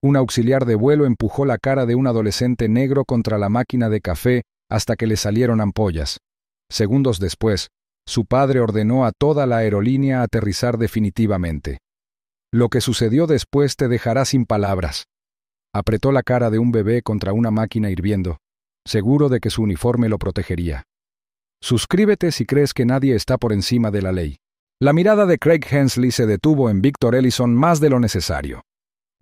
Un auxiliar de vuelo empujó la cara de un adolescente negro contra la máquina de café hasta que le salieron ampollas. Segundos después, su padre ordenó a toda la aerolínea aterrizar definitivamente. Lo que sucedió después te dejará sin palabras. Apretó la cara de un bebé contra una máquina hirviendo, seguro de que su uniforme lo protegería. Suscríbete si crees que nadie está por encima de la ley. La mirada de Craig Hensley se detuvo en Victor Ellison más de lo necesario.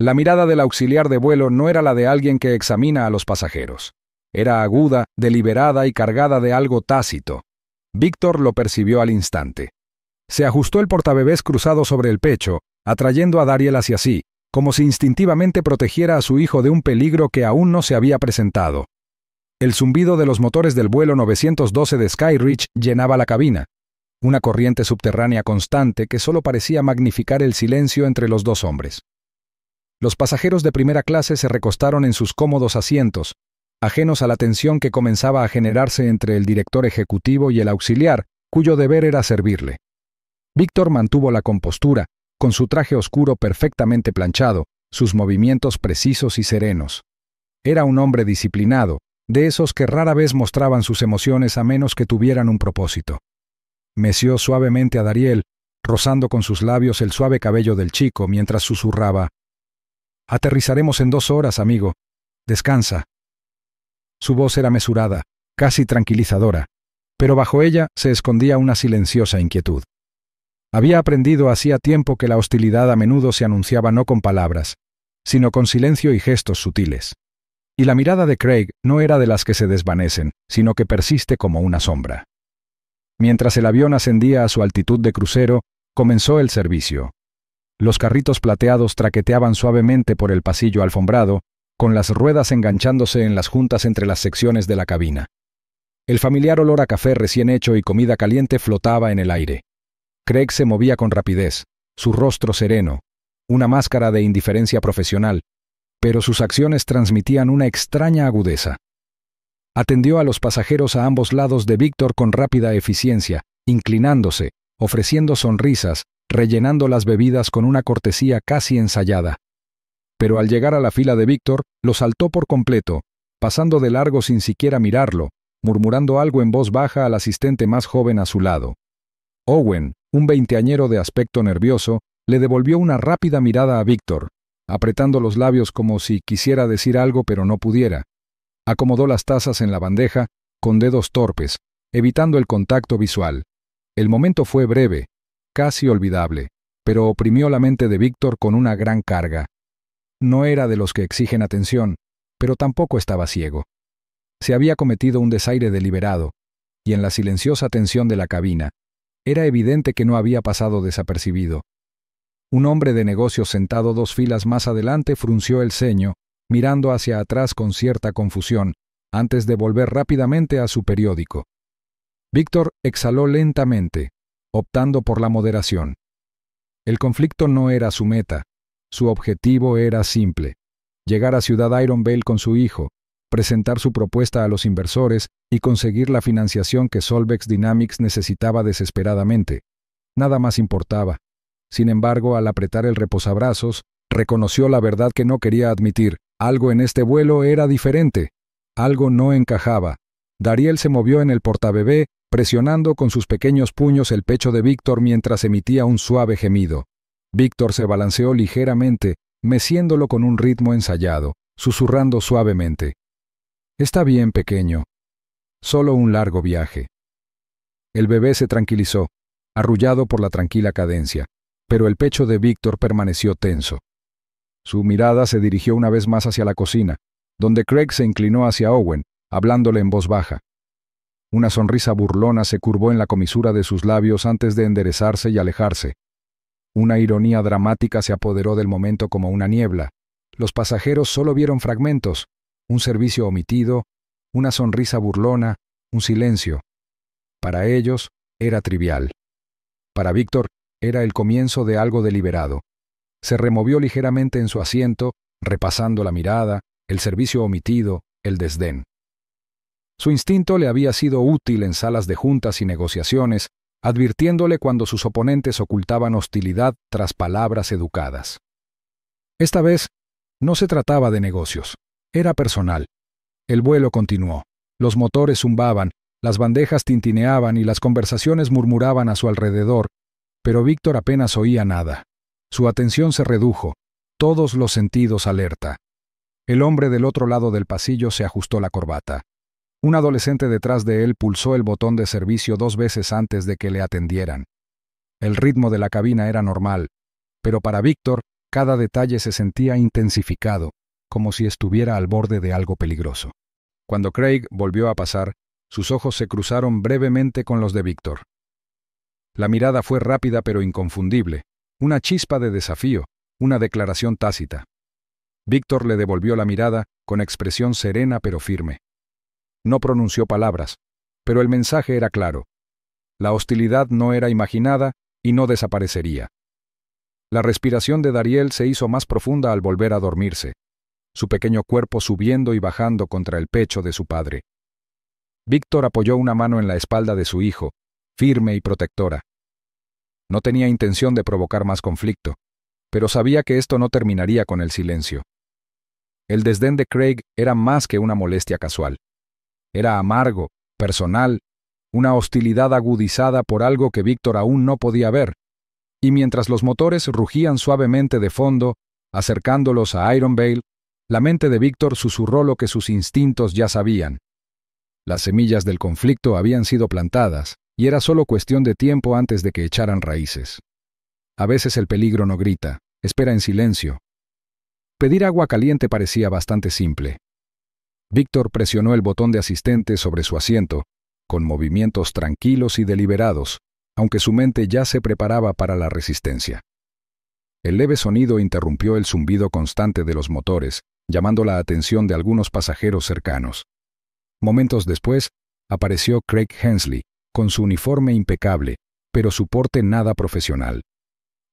La mirada del auxiliar de vuelo no era la de alguien que examina a los pasajeros. Era aguda, deliberada y cargada de algo tácito. Victor lo percibió al instante. Se ajustó el portabebés cruzado sobre el pecho, atrayendo a Dariel hacia sí, como si instintivamente protegiera a su hijo de un peligro que aún no se había presentado. El zumbido de los motores del vuelo 912 de Skyridge llenaba la cabina, una corriente subterránea constante que solo parecía magnificar el silencio entre los dos hombres. Los pasajeros de primera clase se recostaron en sus cómodos asientos, ajenos a la tensión que comenzaba a generarse entre el director ejecutivo y el auxiliar, cuyo deber era servirle. Víctor mantuvo la compostura, con su traje oscuro perfectamente planchado, sus movimientos precisos y serenos. Era un hombre disciplinado, de esos que rara vez mostraban sus emociones a menos que tuvieran un propósito. Meció suavemente a Dariel, rozando con sus labios el suave cabello del chico mientras susurraba: «Aterrizaremos en 2 horas, amigo. Descansa». Su voz era mesurada, casi tranquilizadora, pero bajo ella se escondía una silenciosa inquietud. Había aprendido hacía tiempo que la hostilidad a menudo se anunciaba no con palabras, sino con silencio y gestos sutiles. Y la mirada de Craig no era de las que se desvanecen, sino que persiste como una sombra. Mientras el avión ascendía a su altitud de crucero, comenzó el servicio. Los carritos plateados traqueteaban suavemente por el pasillo alfombrado, con las ruedas enganchándose en las juntas entre las secciones de la cabina. El familiar olor a café recién hecho y comida caliente flotaba en el aire. Craig se movía con rapidez, su rostro sereno, una máscara de indiferencia profesional, pero sus acciones transmitían una extraña agudeza. Atendió a los pasajeros a ambos lados de Víctor con rápida eficiencia, inclinándose, ofreciendo sonrisas, rellenando las bebidas con una cortesía casi ensayada. Pero al llegar a la fila de Víctor, lo saltó por completo, pasando de largo sin siquiera mirarlo, murmurando algo en voz baja al asistente más joven a su lado. Owen, un veinteañero de aspecto nervioso, le devolvió una rápida mirada a Víctor, apretando los labios como si quisiera decir algo pero no pudiera. Acomodó las tazas en la bandeja, con dedos torpes, evitando el contacto visual. El momento fue breve, casi olvidable, pero oprimió la mente de Víctor con una gran carga. No era de los que exigen atención, pero tampoco estaba ciego. Se había cometido un desaire deliberado, y en la silenciosa tensión de la cabina, era evidente que no había pasado desapercibido. Un hombre de negocios sentado 2 filas más adelante frunció el ceño, mirando hacia atrás con cierta confusión, antes de volver rápidamente a su periódico. Víctor exhaló lentamente, optando por la moderación. El conflicto no era su meta, su objetivo era simple: llegar a Ciudad Ironvale con su hijo, presentar su propuesta a los inversores y conseguir la financiación que Solvex Dynamics necesitaba desesperadamente. Nada más importaba. Sin embargo, al apretar el reposabrazos, reconoció la verdad que no quería admitir: algo en este vuelo era diferente. Algo no encajaba. Dariel se movió en el portabebé, presionando con sus pequeños puños el pecho de Víctor mientras emitía un suave gemido. Víctor se balanceó ligeramente, meciéndolo con un ritmo ensayado, susurrando suavemente: «Está bien, pequeño. Solo un largo viaje». El bebé se tranquilizó, arrullado por la tranquila cadencia, pero el pecho de Víctor permaneció tenso. Su mirada se dirigió una vez más hacia la cocina, donde Craig se inclinó hacia Owen, hablándole en voz baja. Una sonrisa burlona se curvó en la comisura de sus labios antes de enderezarse y alejarse. Una ironía dramática se apoderó del momento como una niebla. Los pasajeros solo vieron fragmentos: un servicio omitido, una sonrisa burlona, un silencio. Para ellos era trivial. Para Víctor era el comienzo de algo deliberado. Se removió ligeramente en su asiento, repasando la mirada, el servicio omitido, el desdén. Su instinto le había sido útil en salas de juntas y negociaciones, advirtiéndole cuando sus oponentes ocultaban hostilidad tras palabras educadas. Esta vez, No se trataba de negocios. Era personal. El vuelo continuó. Los motores zumbaban, las bandejas tintineaban y las conversaciones murmuraban a su alrededor, pero Víctor apenas oía nada. Su atención se redujo, todos los sentidos alerta. El hombre del otro lado del pasillo se ajustó la corbata. Un adolescente detrás de él pulsó el botón de servicio 2 veces antes de que le atendieran. El ritmo de la cabina era normal, pero para Víctor cada detalle se sentía intensificado, como si estuviera al borde de algo peligroso. Cuando Craig volvió a pasar, sus ojos se cruzaron brevemente con los de Víctor. La mirada fue rápida pero inconfundible, una chispa de desafío, una declaración tácita. Víctor le devolvió la mirada con expresión serena pero firme. No pronunció palabras, pero el mensaje era claro. La hostilidad no era imaginada y no desaparecería. La respiración de Dariel se hizo más profunda al volver a dormirse, su pequeño cuerpo subiendo y bajando contra el pecho de su padre. Víctor apoyó una mano en la espalda de su hijo, firme y protectora. No tenía intención de provocar más conflicto, pero sabía que esto no terminaría con el silencio. El desdén de Craig era más que una molestia casual. Era amargo, personal, una hostilidad agudizada por algo que Víctor aún no podía ver, y mientras los motores rugían suavemente de fondo, acercándolos a Iron Vale, la mente de Víctor susurró lo que sus instintos ya sabían. Las semillas del conflicto habían sido plantadas, y era solo cuestión de tiempo antes de que echaran raíces. A veces el peligro no grita, espera en silencio. Pedir agua caliente parecía bastante simple. Víctor presionó el botón de asistente sobre su asiento, con movimientos tranquilos y deliberados, aunque su mente ya se preparaba para la resistencia. El leve sonido interrumpió el zumbido constante de los motores, llamando la atención de algunos pasajeros cercanos. Momentos después, apareció Craig Hensley, con su uniforme impecable, pero su porte nada profesional.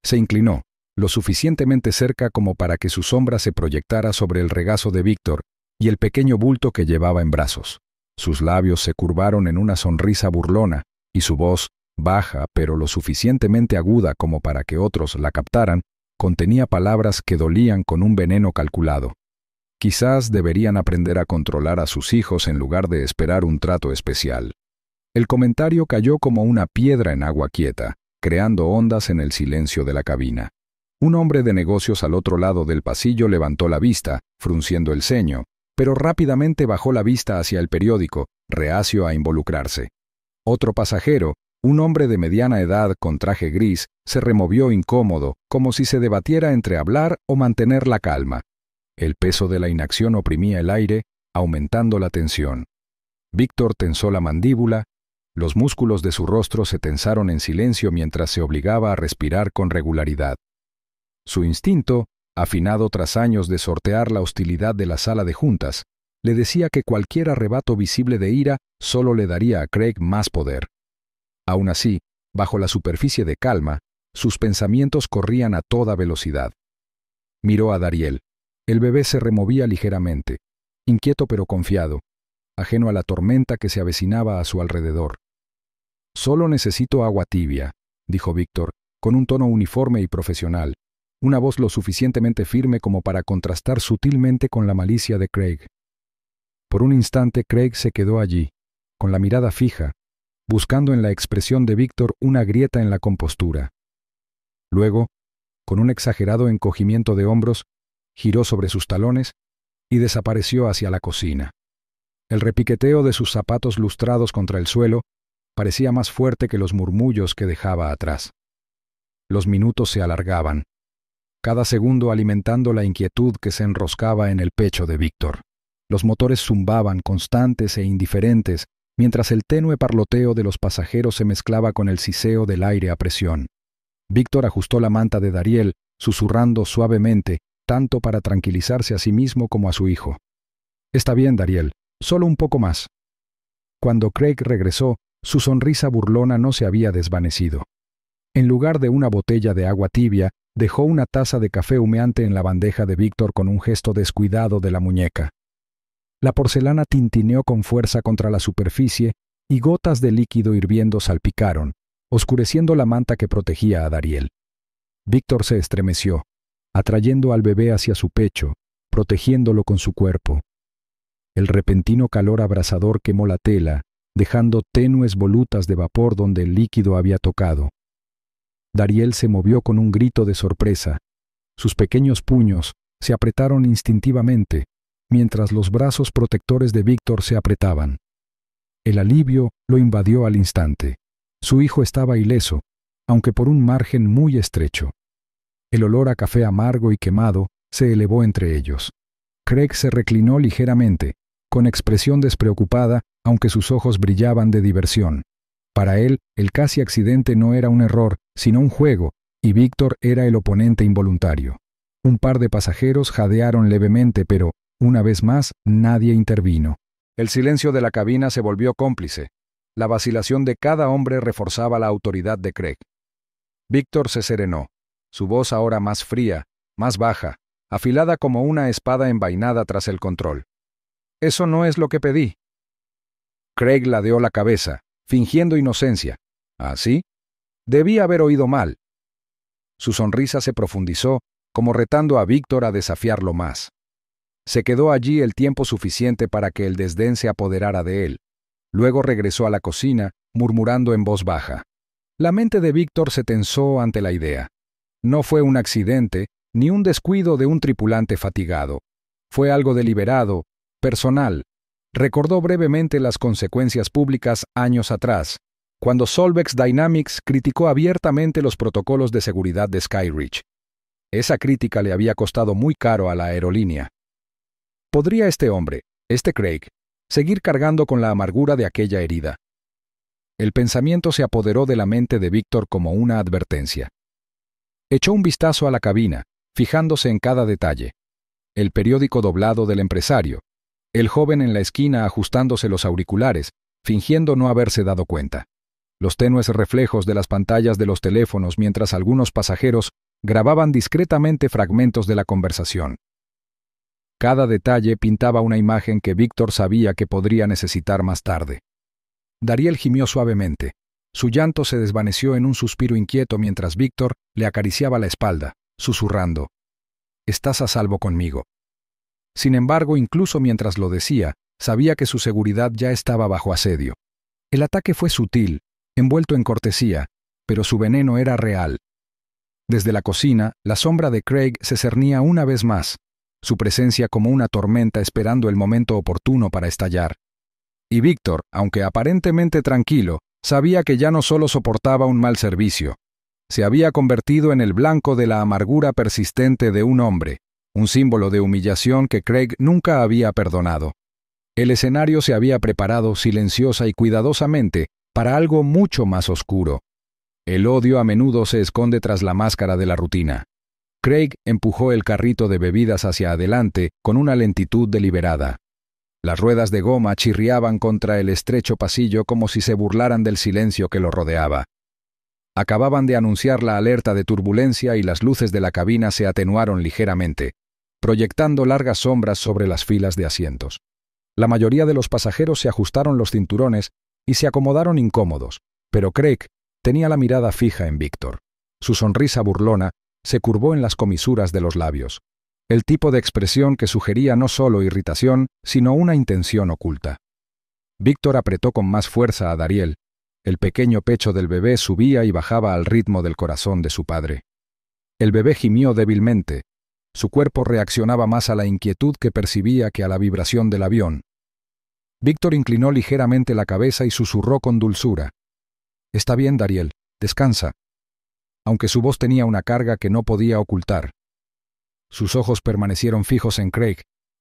Se inclinó, lo suficientemente cerca como para que su sombra se proyectara sobre el regazo de Víctor y el pequeño bulto que llevaba en brazos. Sus labios se curvaron en una sonrisa burlona, y su voz, baja pero lo suficientemente aguda como para que otros la captaran, contenía palabras que dolían con un veneno calculado. Quizás deberían aprender a controlar a sus hijos en lugar de esperar un trato especial. El comentario cayó como una piedra en agua quieta, creando ondas en el silencio de la cabina. Un hombre de negocios al otro lado del pasillo levantó la vista, frunciendo el ceño, pero rápidamente bajó la vista hacia el periódico, reacio a involucrarse. Otro pasajero, un hombre de mediana edad con traje gris, se removió incómodo, como si se debatiera entre hablar o mantener la calma. El peso de la inacción oprimía el aire, aumentando la tensión. Víctor tensó la mandíbula, los músculos de su rostro se tensaron en silencio mientras se obligaba a respirar con regularidad. Su instinto, afinado tras años de sortear la hostilidad de la sala de juntas, le decía que cualquier arrebato visible de ira solo le daría a Craig más poder. Aún así, bajo la superficie de calma, sus pensamientos corrían a toda velocidad. Miró a Dariel. El bebé se removía ligeramente, inquieto pero confiado, ajeno a la tormenta que se avecinaba a su alrededor. «Solo necesito agua tibia», dijo Víctor, con un tono uniforme y profesional, una voz lo suficientemente firme como para contrastar sutilmente con la malicia de Craig. Por un instante Craig se quedó allí, con la mirada fija, buscando en la expresión de Víctor una grieta en la compostura. Luego, con un exagerado encogimiento de hombros, giró sobre sus talones y desapareció hacia la cocina. El repiqueteo de sus zapatos lustrados contra el suelo parecía más fuerte que los murmullos que dejaba atrás. Los minutos se alargaban, cada segundo alimentando la inquietud que se enroscaba en el pecho de Víctor. Los motores zumbaban constantes e indiferentes, mientras el tenue parloteo de los pasajeros se mezclaba con el siseo del aire a presión. Víctor ajustó la manta de Dariel, susurrando suavemente, tanto para tranquilizarse a sí mismo como a su hijo. «Está bien, Dariel, solo un poco más». Cuando Craig regresó, su sonrisa burlona no se había desvanecido. En lugar de una botella de agua tibia, dejó una taza de café humeante en la bandeja de Víctor con un gesto descuidado de la muñeca. La porcelana tintineó con fuerza contra la superficie y gotas de líquido hirviendo salpicaron, oscureciendo la manta que protegía a Dariel. Víctor se estremeció, atrayendo al bebé hacia su pecho, protegiéndolo con su cuerpo. El repentino calor abrasador quemó la tela, dejando tenues volutas de vapor donde el líquido había tocado. Dariel se movió con un grito de sorpresa. Sus pequeños puños se apretaron instintivamente, mientras los brazos protectores de Víctor se apretaban. El alivio lo invadió al instante. Su hijo estaba ileso, aunque por un margen muy estrecho. El olor a café amargo y quemado se elevó entre ellos. Craig se reclinó ligeramente, con expresión despreocupada, aunque sus ojos brillaban de diversión. Para él, el casi accidente no era un error, sino un juego, y Víctor era el oponente involuntario. Un par de pasajeros jadearon levemente, pero, una vez más, nadie intervino. El silencio de la cabina se volvió cómplice. La vacilación de cada hombre reforzaba la autoridad de Craig. Víctor se serenó, su voz ahora más fría, más baja, afilada como una espada envainada tras el control. «Eso no es lo que pedí». Craig ladeó la cabeza, fingiendo inocencia. ¿Ah, sí? Debí haber oído mal. Su sonrisa se profundizó, como retando a Víctor a desafiarlo más. Se quedó allí el tiempo suficiente para que el desdén se apoderara de él. Luego regresó a la cocina, murmurando en voz baja. La mente de Víctor se tensó ante la idea. No fue un accidente, ni un descuido de un tripulante fatigado. Fue algo deliberado, personal. Recordó brevemente las consecuencias públicas años atrás, cuando Solvex Dynamics criticó abiertamente los protocolos de seguridad de Skyreach. Esa crítica le había costado muy caro a la aerolínea. ¿Podría este hombre, Craig, seguir cargando con la amargura de aquella herida? El pensamiento se apoderó de la mente de Víctor como una advertencia. Echó un vistazo a la cabina, fijándose en cada detalle. El periódico doblado del empresario, el joven en la esquina ajustándose los auriculares, fingiendo no haberse dado cuenta. Los tenues reflejos de las pantallas de los teléfonos mientras algunos pasajeros grababan discretamente fragmentos de la conversación. Cada detalle pintaba una imagen que Víctor sabía que podría necesitar más tarde. Dariel gimió suavemente. Su llanto se desvaneció en un suspiro inquieto mientras Víctor le acariciaba la espalda, susurrando: «Estás a salvo conmigo». Sin embargo, incluso mientras lo decía, sabía que su seguridad ya estaba bajo asedio. El ataque fue sutil, envuelto en cortesía, pero su veneno era real. Desde la cocina, la sombra de Craig se cernía una vez más, su presencia como una tormenta esperando el momento oportuno para estallar. Y Víctor, aunque aparentemente tranquilo, sabía que ya no solo soportaba un mal servicio, se había convertido en el blanco de la amargura persistente de un hombre, un símbolo de humillación que Craig nunca había perdonado. El escenario se había preparado silenciosa y cuidadosamente para algo mucho más oscuro. El odio a menudo se esconde tras la máscara de la rutina. Craig empujó el carrito de bebidas hacia adelante con una lentitud deliberada. Las ruedas de goma chirriaban contra el estrecho pasillo como si se burlaran del silencio que lo rodeaba. Acababan de anunciar la alerta de turbulencia y las luces de la cabina se atenuaron ligeramente, proyectando largas sombras sobre las filas de asientos. La mayoría de los pasajeros se ajustaron los cinturones y se acomodaron incómodos, pero Craig tenía la mirada fija en Víctor. Su sonrisa burlona se curvó en las comisuras de los labios, el tipo de expresión que sugería no solo irritación, sino una intención oculta. Víctor apretó con más fuerza a Dariel. El pequeño pecho del bebé subía y bajaba al ritmo del corazón de su padre. El bebé gimió débilmente. Su cuerpo reaccionaba más a la inquietud que percibía que a la vibración del avión. Víctor inclinó ligeramente la cabeza y susurró con dulzura: «Está bien, Dariel, descansa», aunque su voz tenía una carga que no podía ocultar. Sus ojos permanecieron fijos en Craig,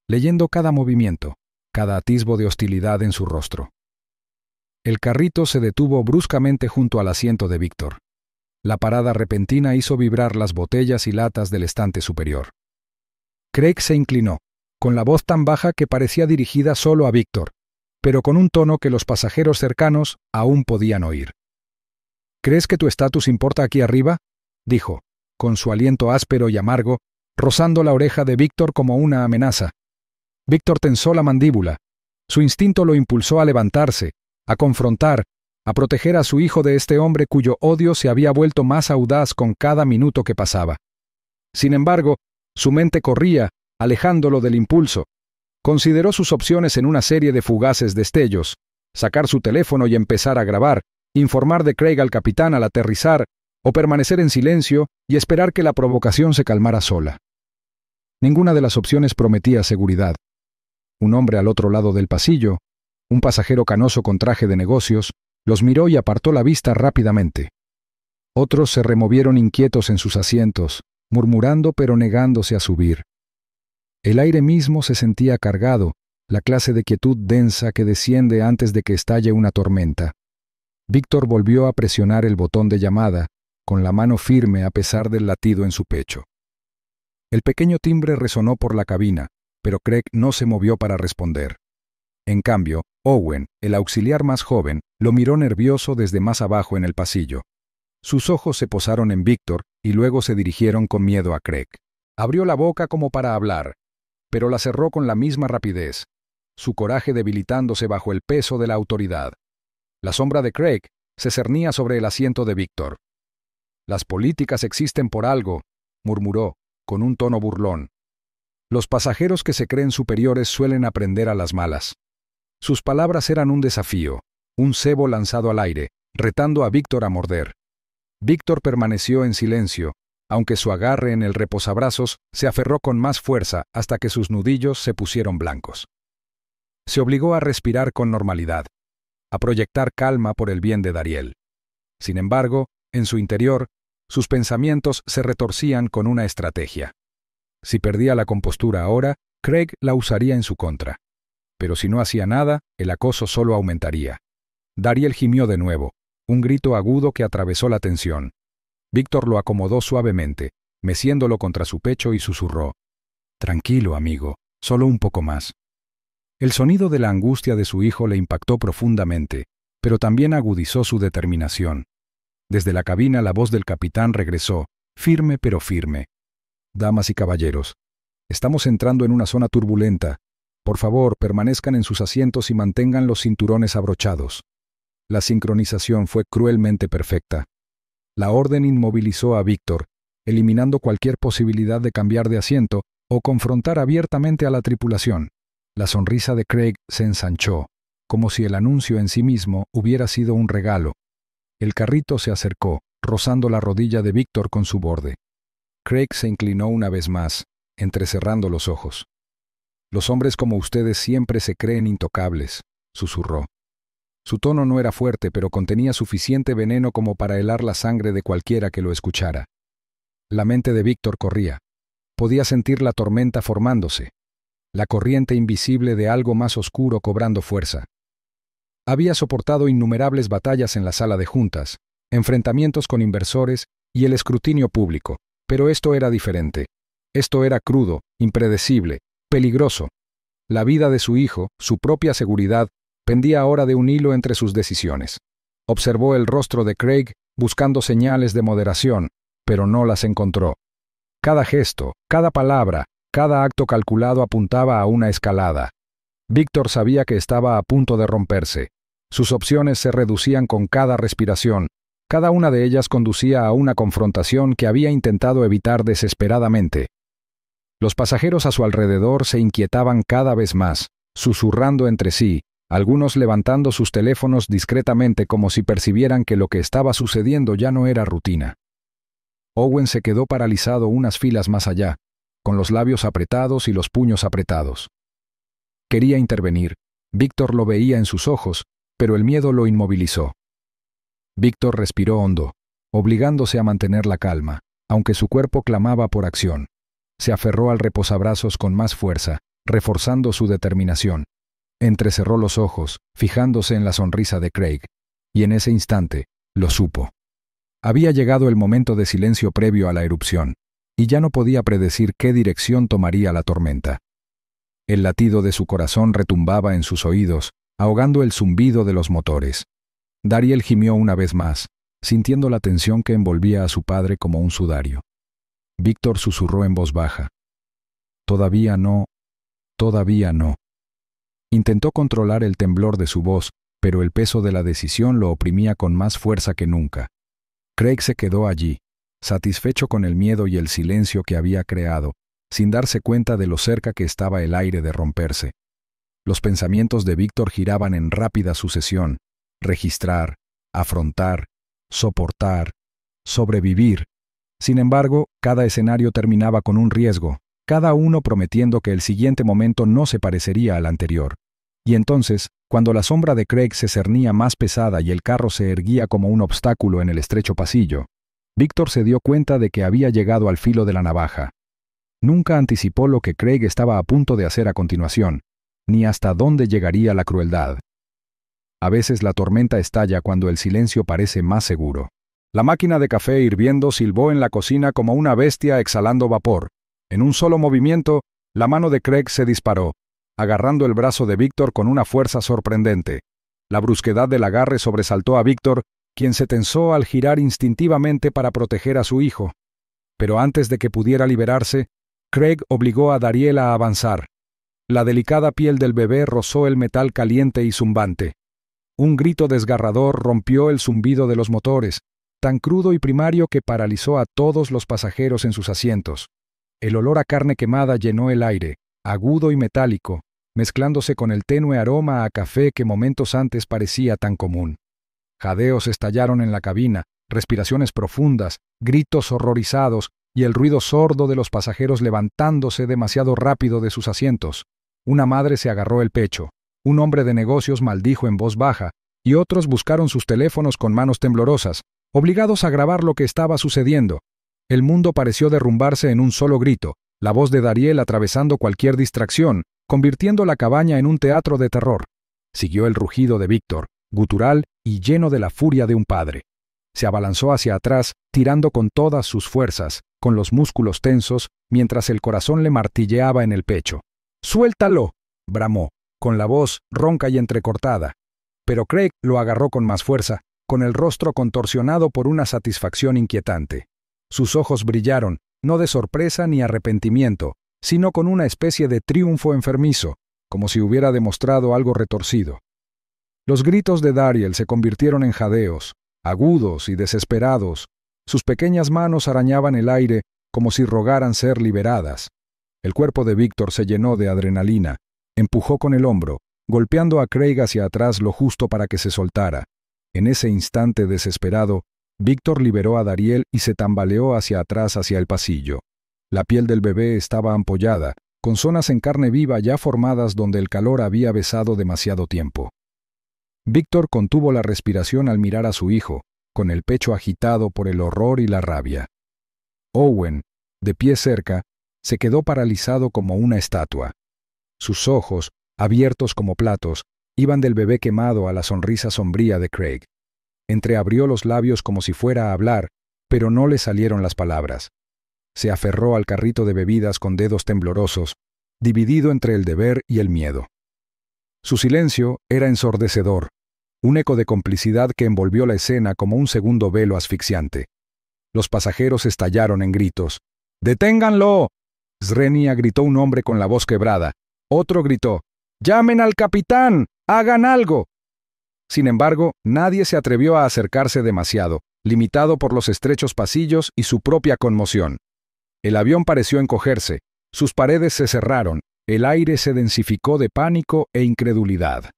leyendo cada movimiento, cada atisbo de hostilidad en su rostro. El carrito se detuvo bruscamente junto al asiento de Víctor. La parada repentina hizo vibrar las botellas y latas del estante superior. Craig se inclinó, con la voz tan baja que parecía dirigida solo a Víctor, pero con un tono que los pasajeros cercanos aún podían oír. «¿Crees que tu estatus importa aquí arriba?», dijo, con su aliento áspero y amargo, rozando la oreja de Víctor como una amenaza. Víctor tensó la mandíbula. Su instinto lo impulsó a levantarse, a confrontar, a proteger a su hijo de este hombre cuyo odio se había vuelto más audaz con cada minuto que pasaba. Sin embargo, su mente corría, alejándolo del impulso. Consideró sus opciones en una serie de fugaces destellos: sacar su teléfono y empezar a grabar, informar de Craig al capitán al aterrizar, o permanecer en silencio y esperar que la provocación se calmara sola. Ninguna de las opciones prometía seguridad. Un hombre al otro lado del pasillo, un pasajero canoso con traje de negocios, los miró y apartó la vista rápidamente. Otros se removieron inquietos en sus asientos, murmurando pero negándose a subir. El aire mismo se sentía cargado, la clase de quietud densa que desciende antes de que estalle una tormenta. Víctor volvió a presionar el botón de llamada, con la mano firme a pesar del latido en su pecho. El pequeño timbre resonó por la cabina, pero Craig no se movió para responder. En cambio, Owen, el auxiliar más joven, lo miró nervioso desde más abajo en el pasillo. Sus ojos se posaron en Víctor y luego se dirigieron con miedo a Craig. Abrió la boca como para hablar, pero la cerró con la misma rapidez, su coraje debilitándose bajo el peso de la autoridad. La sombra de Craig se cernía sobre el asiento de Víctor. «Las políticas existen por algo», murmuró, con un tono burlón. «Los pasajeros que se creen superiores suelen aprender a las malas». Sus palabras eran un desafío, un cebo lanzado al aire, retando a Víctor a morder. Víctor permaneció en silencio, aunque su agarre en el reposabrazos se aferró con más fuerza hasta que sus nudillos se pusieron blancos. Se obligó a respirar con normalidad, a proyectar calma por el bien de Dariel. Sin embargo, en su interior, sus pensamientos se retorcían con una estrategia. Si perdía la compostura ahora, Craig la usaría en su contra. Pero si no hacía nada, el acoso solo aumentaría. Dariel gimió de nuevo, un grito agudo que atravesó la tensión. Víctor lo acomodó suavemente, meciéndolo contra su pecho y susurró: «Tranquilo, amigo, solo un poco más». El sonido de la angustia de su hijo le impactó profundamente, pero también agudizó su determinación. Desde la cabina la voz del capitán regresó, firme pero firme: «Damas y caballeros, estamos entrando en una zona turbulenta. Por favor, permanezcan en sus asientos y mantengan los cinturones abrochados». La sincronización fue cruelmente perfecta. La orden inmovilizó a Víctor, eliminando cualquier posibilidad de cambiar de asiento o confrontar abiertamente a la tripulación. La sonrisa de Craig se ensanchó, como si el anuncio en sí mismo hubiera sido un regalo. El carrito se acercó, rozando la rodilla de Víctor con su borde. Craig se inclinó una vez más, entrecerrando los ojos. «Los hombres como ustedes siempre se creen intocables», susurró. Su tono no era fuerte, pero contenía suficiente veneno como para helar la sangre de cualquiera que lo escuchara. La mente de Víctor corría. Podía sentir la tormenta formándose, la corriente invisible de algo más oscuro cobrando fuerza. Había soportado innumerables batallas en la sala de juntas, enfrentamientos con inversores y el escrutinio público, pero esto era diferente. Esto era crudo, impredecible, peligroso. La vida de su hijo, su propia seguridad, pendía ahora de un hilo entre sus decisiones. Observó el rostro de Craig buscando señales de moderación, pero no las encontró. Cada gesto, cada palabra, cada acto calculado apuntaba a una escalada. Víctor sabía que estaba a punto de romperse. Sus opciones se reducían con cada respiración. Cada una de ellas conducía a una confrontación que había intentado evitar desesperadamente. Los pasajeros a su alrededor se inquietaban cada vez más, susurrando entre sí, algunos levantando sus teléfonos discretamente como si percibieran que lo que estaba sucediendo ya no era rutina. Owen se quedó paralizado unas filas más allá, con los labios apretados y los puños apretados. Quería intervenir. Víctor lo veía en sus ojos, pero el miedo lo inmovilizó. Víctor respiró hondo, obligándose a mantener la calma, aunque su cuerpo clamaba por acción. Se aferró al reposabrazos con más fuerza, reforzando su determinación. Entrecerró los ojos, fijándose en la sonrisa de Craig, y en ese instante, lo supo. Había llegado el momento de silencio previo a la erupción, y ya no podía predecir qué dirección tomaría la tormenta. El latido de su corazón retumbaba en sus oídos, ahogando el zumbido de los motores. Dariel gimió una vez más, sintiendo la tensión que envolvía a su padre como un sudario. Víctor susurró en voz baja: «Todavía no, todavía no». Intentó controlar el temblor de su voz, pero el peso de la decisión lo oprimía con más fuerza que nunca. Craig se quedó allí, satisfecho con el miedo y el silencio que había creado, sin darse cuenta de lo cerca que estaba el aire de romperse. Los pensamientos de Víctor giraban en rápida sucesión: registrar, afrontar, soportar, sobrevivir. Sin embargo, cada escenario terminaba con un riesgo, cada uno prometiendo que el siguiente momento no se parecería al anterior. Y entonces, cuando la sombra de Craig se cernía más pesada y el carro se erguía como un obstáculo en el estrecho pasillo, Víctor se dio cuenta de que había llegado al filo de la navaja. Nunca anticipó lo que Craig estaba a punto de hacer a continuación, ni hasta dónde llegaría la crueldad. A veces la tormenta estalla cuando el silencio parece más seguro. La máquina de café hirviendo silbó en la cocina como una bestia exhalando vapor. En un solo movimiento, la mano de Craig se disparó, agarrando el brazo de Víctor con una fuerza sorprendente. La brusquedad del agarre sobresaltó a Víctor, quien se tensó al girar instintivamente para proteger a su hijo. Pero antes de que pudiera liberarse, Craig obligó a Dariel a avanzar. La delicada piel del bebé rozó el metal caliente y zumbante. Un grito desgarrador rompió el zumbido de los motores, tan crudo y primario que paralizó a todos los pasajeros en sus asientos. El olor a carne quemada llenó el aire, agudo y metálico, mezclándose con el tenue aroma a café que momentos antes parecía tan común. Jadeos estallaron en la cabina, respiraciones profundas, gritos horrorizados y el ruido sordo de los pasajeros levantándose demasiado rápido de sus asientos. Una madre se agarró el pecho, un hombre de negocios maldijo en voz baja, y otros buscaron sus teléfonos con manos temblorosas, obligados a grabar lo que estaba sucediendo. El mundo pareció derrumbarse en un solo grito, la voz de Dariel atravesando cualquier distracción, convirtiendo la cabaña en un teatro de terror. Siguió el rugido de Víctor, gutural y lleno de la furia de un padre. Se abalanzó hacia atrás, tirando con todas sus fuerzas, con los músculos tensos, mientras el corazón le martilleaba en el pecho. «¡Suéltalo!», bramó, con la voz ronca y entrecortada. Pero Craig lo agarró con más fuerza, con el rostro contorsionado por una satisfacción inquietante. Sus ojos brillaron, no de sorpresa ni arrepentimiento, sino con una especie de triunfo enfermizo, como si hubiera demostrado algo retorcido. Los gritos de Dariel se convirtieron en jadeos, agudos y desesperados. Sus pequeñas manos arañaban el aire como si rogaran ser liberadas. El cuerpo de Víctor se llenó de adrenalina, empujó con el hombro, golpeando a Craig hacia atrás lo justo para que se soltara. En ese instante desesperado, Víctor liberó a Dariel y se tambaleó hacia atrás hacia el pasillo. La piel del bebé estaba ampollada, con zonas en carne viva ya formadas donde el calor había besado demasiado tiempo. Víctor contuvo la respiración al mirar a su hijo, con el pecho agitado por el horror y la rabia. Owen, de pie cerca, se quedó paralizado como una estatua. Sus ojos, abiertos como platos, iban del bebé quemado a la sonrisa sombría de Craig. Entreabrió los labios como si fuera a hablar, pero no le salieron las palabras. Se aferró al carrito de bebidas con dedos temblorosos, dividido entre el deber y el miedo. Su silencio era ensordecedor, un eco de complicidad que envolvió la escena como un segundo velo asfixiante. Los pasajeros estallaron en gritos. «¡Deténganlo!», Srenia gritó un hombre con la voz quebrada. Otro gritó: «¡Llamen al capitán! ¡Hagan algo!». Sin embargo, nadie se atrevió a acercarse demasiado, limitado por los estrechos pasillos y su propia conmoción. El avión pareció encogerse, sus paredes se cerraron, el aire se densificó de pánico e incredulidad.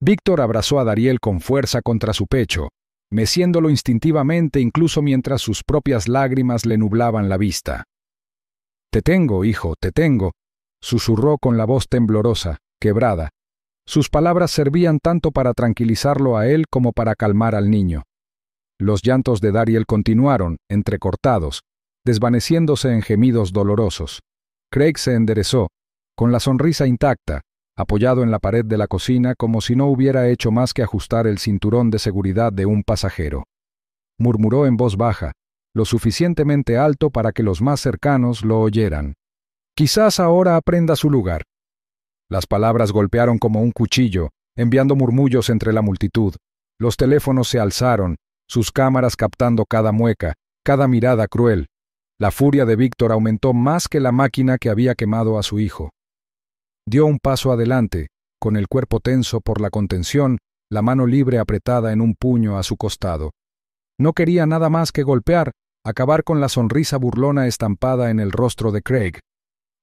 Víctor abrazó a Dariel con fuerza contra su pecho, meciéndolo instintivamente incluso mientras sus propias lágrimas le nublaban la vista. «Te tengo, hijo, te tengo», susurró con la voz temblorosa, quebrada. Sus palabras servían tanto para tranquilizarlo a él como para calmar al niño. Los llantos de Dariel continuaron, entrecortados, desvaneciéndose en gemidos dolorosos. Craig se enderezó, con la sonrisa intacta, apoyado en la pared de la cocina como si no hubiera hecho más que ajustar el cinturón de seguridad de un pasajero. Murmuró en voz baja, lo suficientemente alto para que los más cercanos lo oyeran. «Quizás ahora aprenda su lugar». Las palabras golpearon como un cuchillo, enviando murmullos entre la multitud. Los teléfonos se alzaron, sus cámaras captando cada mueca, cada mirada cruel. La furia de Víctor aumentó más que la máquina que había quemado a su hijo. Dio un paso adelante, con el cuerpo tenso por la contención, la mano libre apretada en un puño a su costado. No quería nada más que golpear, acabar con la sonrisa burlona estampada en el rostro de Craig.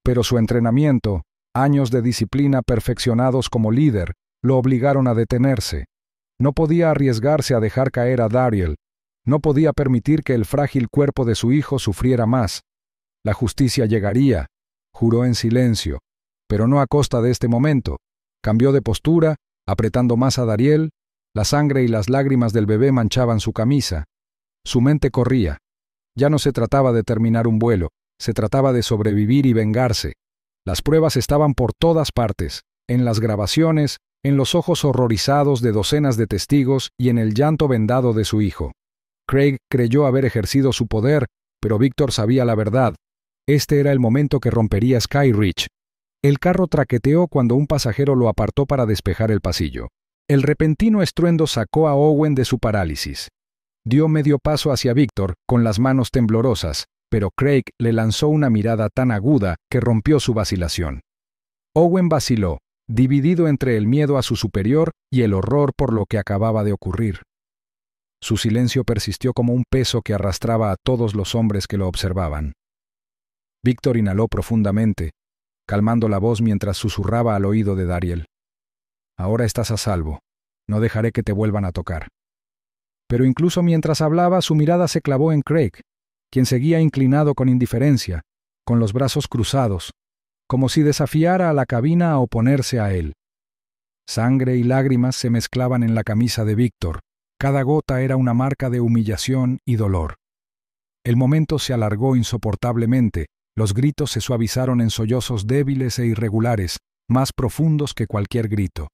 Pero su entrenamiento, años de disciplina perfeccionados como líder, lo obligaron a detenerse. No podía arriesgarse a dejar caer a Daryl. No podía permitir que el frágil cuerpo de su hijo sufriera más. La justicia llegaría, juró en silencio, pero no a costa de este momento. Cambió de postura, apretando más a Daryl. La sangre y las lágrimas del bebé manchaban su camisa. Su mente corría. Ya no se trataba de terminar un vuelo, se trataba de sobrevivir y vengarse. Las pruebas estaban por todas partes, en las grabaciones, en los ojos horrorizados de docenas de testigos y en el llanto vendado de su hijo. Craig creyó haber ejercido su poder, pero Víctor sabía la verdad. Este era el momento que rompería Sky Ridge. El carro traqueteó cuando un pasajero lo apartó para despejar el pasillo. El repentino estruendo sacó a Owen de su parálisis. Dio medio paso hacia Víctor, con las manos temblorosas, pero Craig le lanzó una mirada tan aguda que rompió su vacilación. Owen vaciló, dividido entre el miedo a su superior y el horror por lo que acababa de ocurrir. Su silencio persistió como un peso que arrastraba a todos los hombres que lo observaban. Víctor inhaló profundamente, calmando la voz mientras susurraba al oído de Daryl. «Ahora estás a salvo. No dejaré que te vuelvan a tocar». Pero incluso mientras hablaba, su mirada se clavó en Craig, quien seguía inclinado con indiferencia, con los brazos cruzados, como si desafiara a la cabina a oponerse a él. Sangre y lágrimas se mezclaban en la camisa de Víctor. Cada gota era una marca de humillación y dolor. El momento se alargó insoportablemente. Los gritos se suavizaron en sollozos débiles e irregulares, más profundos que cualquier grito.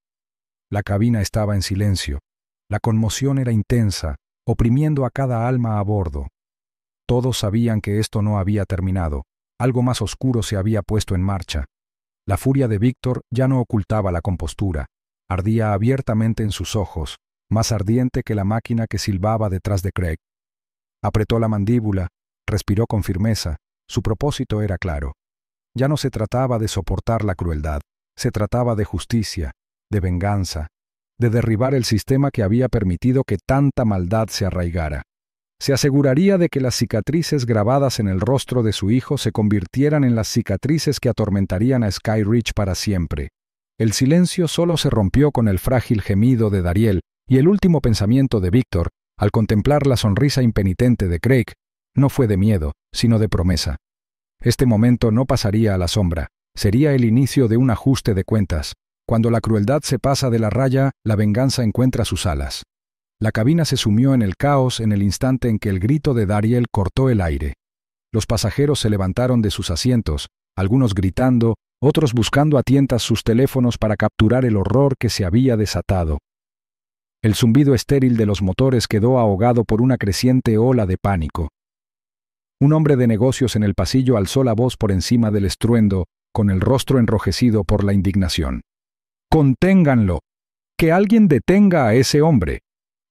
La cabina estaba en silencio. La conmoción era intensa, oprimiendo a cada alma a bordo. Todos sabían que esto no había terminado. Algo más oscuro se había puesto en marcha. La furia de Víctor ya no ocultaba la compostura. Ardía abiertamente en sus ojos, más ardiente que la máquina que silbaba detrás de Craig. Apretó la mandíbula, respiró con firmeza. Su propósito era claro. Ya no se trataba de soportar la crueldad, se trataba de justicia, de venganza, de derribar el sistema que había permitido que tanta maldad se arraigara. Se aseguraría de que las cicatrices grabadas en el rostro de su hijo se convirtieran en las cicatrices que atormentarían a Sky Ridge para siempre. El silencio solo se rompió con el frágil gemido de Daryl, y el último pensamiento de Víctor, al contemplar la sonrisa impenitente de Craig, no fue de miedo, sino de promesa. Este momento no pasaría a la sombra, sería el inicio de un ajuste de cuentas. Cuando la crueldad se pasa de la raya, la venganza encuentra sus alas. La cabina se sumió en el caos en el instante en que el grito de Daryl cortó el aire. Los pasajeros se levantaron de sus asientos, algunos gritando, otros buscando a tientas sus teléfonos para capturar el horror que se había desatado. El zumbido estéril de los motores quedó ahogado por una creciente ola de pánico. Un hombre de negocios en el pasillo alzó la voz por encima del estruendo, con el rostro enrojecido por la indignación. «¡Conténganlo! ¡Que alguien detenga a ese hombre!»,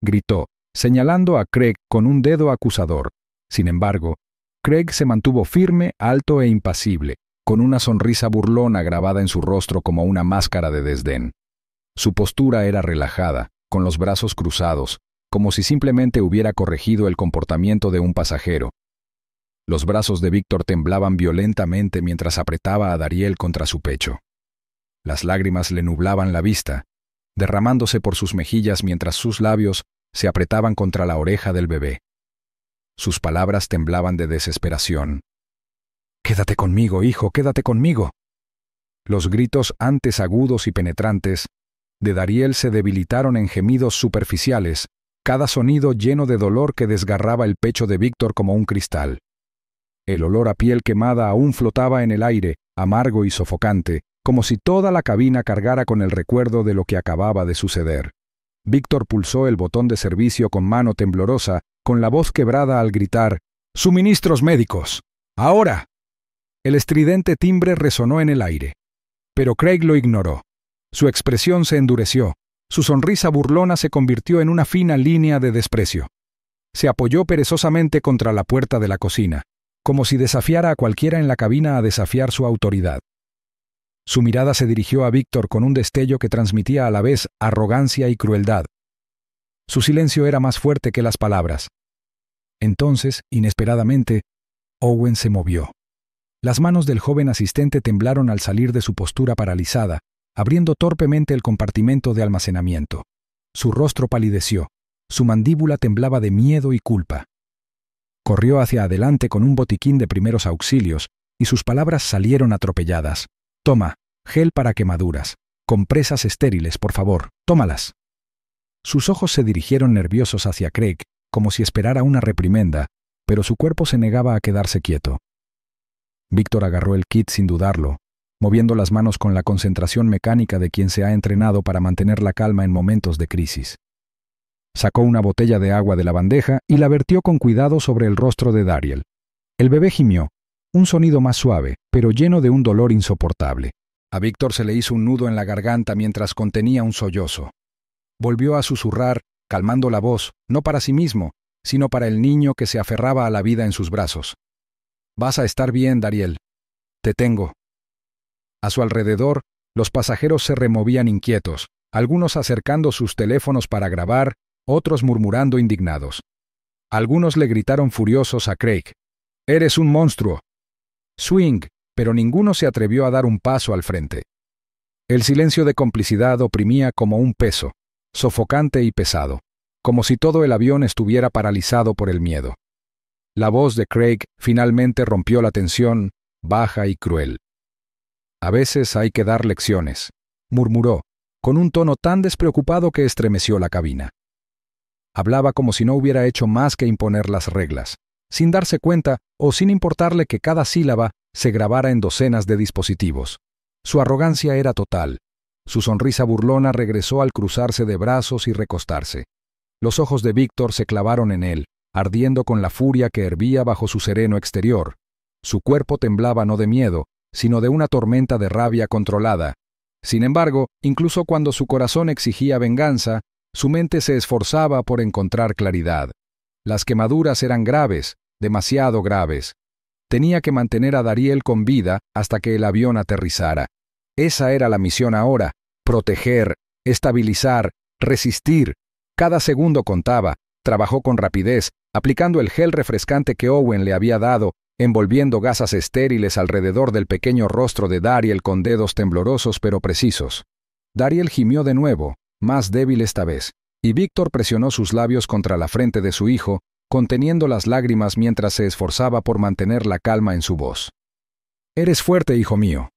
gritó, señalando a Craig con un dedo acusador. Sin embargo, Craig se mantuvo firme, alto e impasible, con una sonrisa burlona grabada en su rostro como una máscara de desdén. Su postura era relajada, con los brazos cruzados, como si simplemente hubiera corregido el comportamiento de un pasajero. Los brazos de Víctor temblaban violentamente mientras apretaba a Daryl contra su pecho. Las lágrimas le nublaban la vista, derramándose por sus mejillas mientras sus labios se apretaban contra la oreja del bebé. Sus palabras temblaban de desesperación. «Quédate conmigo, hijo, quédate conmigo». Los gritos, antes agudos y penetrantes, de Daryl se debilitaron en gemidos superficiales, cada sonido lleno de dolor que desgarraba el pecho de Víctor como un cristal. El olor a piel quemada aún flotaba en el aire, amargo y sofocante, como si toda la cabina cargara con el recuerdo de lo que acababa de suceder. Víctor pulsó el botón de servicio con mano temblorosa, con la voz quebrada al gritar: «¡Suministros médicos! ¡Ahora!». El estridente timbre resonó en el aire. Pero Craig lo ignoró. Su expresión se endureció. Su sonrisa burlona se convirtió en una fina línea de desprecio. Se apoyó perezosamente contra la puerta de la cocina, como si desafiara a cualquiera en la cabina a desafiar su autoridad. Su mirada se dirigió a Víctor con un destello que transmitía a la vez arrogancia y crueldad. Su silencio era más fuerte que las palabras. Entonces, inesperadamente, Owen se movió. Las manos del joven asistente temblaron al salir de su postura paralizada, abriendo torpemente el compartimento de almacenamiento. Su rostro palideció, su mandíbula temblaba de miedo y culpa. Corrió hacia adelante con un botiquín de primeros auxilios, y sus palabras salieron atropelladas. «Toma, gel para quemaduras. Compresas estériles, por favor, tómalas». Sus ojos se dirigieron nerviosos hacia Craig, como si esperara una reprimenda, pero su cuerpo se negaba a quedarse quieto. Víctor agarró el kit sin dudarlo, moviendo las manos con la concentración mecánica de quien se ha entrenado para mantener la calma en momentos de crisis. Sacó una botella de agua de la bandeja y la vertió con cuidado sobre el rostro de Dariel. El bebé gimió, un sonido más suave, pero lleno de un dolor insoportable. A Víctor se le hizo un nudo en la garganta mientras contenía un sollozo. Volvió a susurrar, calmando la voz, no para sí mismo, sino para el niño que se aferraba a la vida en sus brazos. «Vas a estar bien, Dariel. Te tengo». A su alrededor, los pasajeros se removían inquietos, algunos acercando sus teléfonos para grabar, otros murmurando indignados. Algunos le gritaron furiosos a Craig: «¡Eres un monstruo!». «Swing», pero ninguno se atrevió a dar un paso al frente. El silencio de complicidad oprimía como un peso, sofocante y pesado, como si todo el avión estuviera paralizado por el miedo. La voz de Craig finalmente rompió la tensión, baja y cruel. «A veces hay que dar lecciones», murmuró, con un tono tan despreocupado que estremeció la cabina. Hablaba como si no hubiera hecho más que imponer las reglas, sin darse cuenta o sin importarle que cada sílaba se grabara en docenas de dispositivos. Su arrogancia era total. Su sonrisa burlona regresó al cruzarse de brazos y recostarse. Los ojos de Víctor se clavaron en él, ardiendo con la furia que hervía bajo su sereno exterior. Su cuerpo temblaba no de miedo, sino de una tormenta de rabia controlada. Sin embargo, incluso cuando su corazón exigía venganza, su mente se esforzaba por encontrar claridad. Las quemaduras eran graves, demasiado graves. Tenía que mantener a Dariel con vida hasta que el avión aterrizara. Esa era la misión ahora: proteger, estabilizar, resistir. Cada segundo contaba. Trabajó con rapidez, aplicando el gel refrescante que Owen le había dado, envolviendo gasas estériles alrededor del pequeño rostro de Dariel con dedos temblorosos pero precisos. Dariel gimió de nuevo, más débil esta vez, y Víctor presionó sus labios contra la frente de su hijo, conteniendo las lágrimas mientras se esforzaba por mantener la calma en su voz. «Eres fuerte, hijo mío.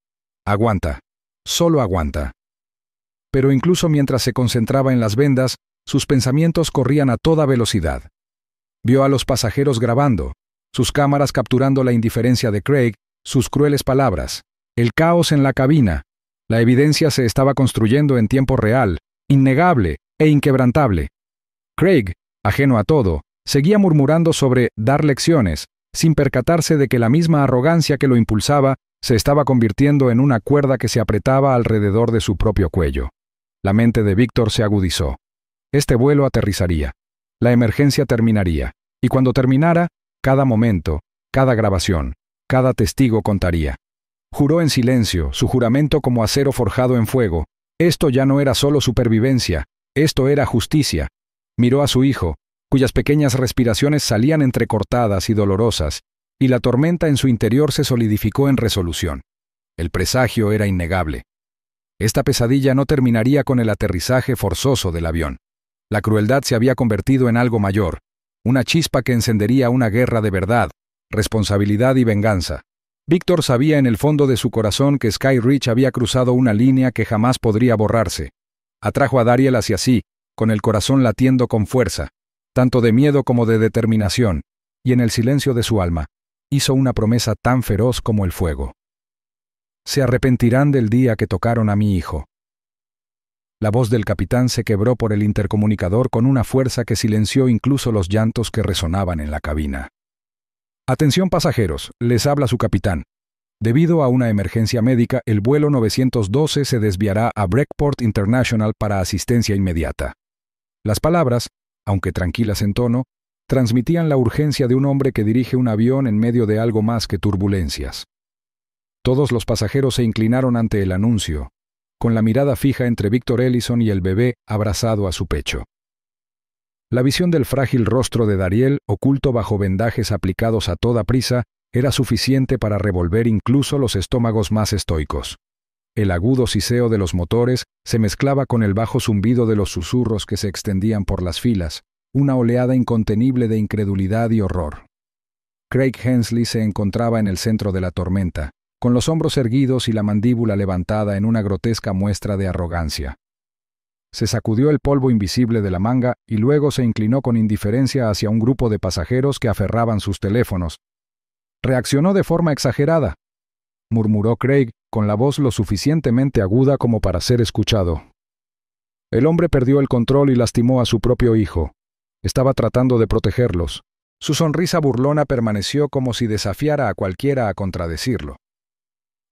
Aguanta. Solo aguanta». Pero incluso mientras se concentraba en las vendas, sus pensamientos corrían a toda velocidad. Vio a los pasajeros grabando, sus cámaras capturando la indiferencia de Craig, sus crueles palabras, el caos en la cabina. La evidencia se estaba construyendo en tiempo real, innegable e inquebrantable. Craig, ajeno a todo, seguía murmurando sobre dar lecciones, sin percatarse de que la misma arrogancia que lo impulsaba se estaba convirtiendo en una cuerda que se apretaba alrededor de su propio cuello. La mente de Víctor se agudizó. Este vuelo aterrizaría. La emergencia terminaría. Y cuando terminara, cada momento, cada grabación, cada testigo contaría. Juró en silencio, su juramento como acero forjado en fuego. Esto ya no era solo supervivencia, esto era justicia. Miró a su hijo, cuyas pequeñas respiraciones salían entrecortadas y dolorosas, y la tormenta en su interior se solidificó en resolución. El presagio era innegable. Esta pesadilla no terminaría con el aterrizaje forzoso del avión. La crueldad se había convertido en algo mayor, una chispa que encendería una guerra de verdad, responsabilidad y venganza. Víctor sabía en el fondo de su corazón que Sky Ridge había cruzado una línea que jamás podría borrarse. Atrajo a Dariel hacia sí, con el corazón latiendo con fuerza, tanto de miedo como de determinación, y en el silencio de su alma, hizo una promesa tan feroz como el fuego. «Se arrepentirán del día que tocaron a mi hijo». La voz del capitán se quebró por el intercomunicador con una fuerza que silenció incluso los llantos que resonaban en la cabina. «Atención pasajeros, les habla su capitán. Debido a una emergencia médica, el vuelo 912 se desviará a Breakport International para asistencia inmediata». Las palabras, aunque tranquilas en tono, transmitían la urgencia de un hombre que dirige un avión en medio de algo más que turbulencias. Todos los pasajeros se inclinaron ante el anuncio, con la mirada fija entre Víctor Ellison y el bebé abrazado a su pecho. La visión del frágil rostro de Dariel, oculto bajo vendajes aplicados a toda prisa, era suficiente para revolver incluso los estómagos más estoicos. El agudo siseo de los motores se mezclaba con el bajo zumbido de los susurros que se extendían por las filas, una oleada incontenible de incredulidad y horror. Craig Hensley se encontraba en el centro de la tormenta, con los hombros erguidos y la mandíbula levantada en una grotesca muestra de arrogancia. Se sacudió el polvo invisible de la manga y luego se inclinó con indiferencia hacia un grupo de pasajeros que aferraban sus teléfonos. «Reaccionó de forma exagerada», murmuró Craig, con la voz lo suficientemente aguda como para ser escuchado. El hombre perdió el control y lastimó a su propio hijo. Estaba tratando de protegerlos. Su sonrisa burlona permaneció como si desafiara a cualquiera a contradecirlo.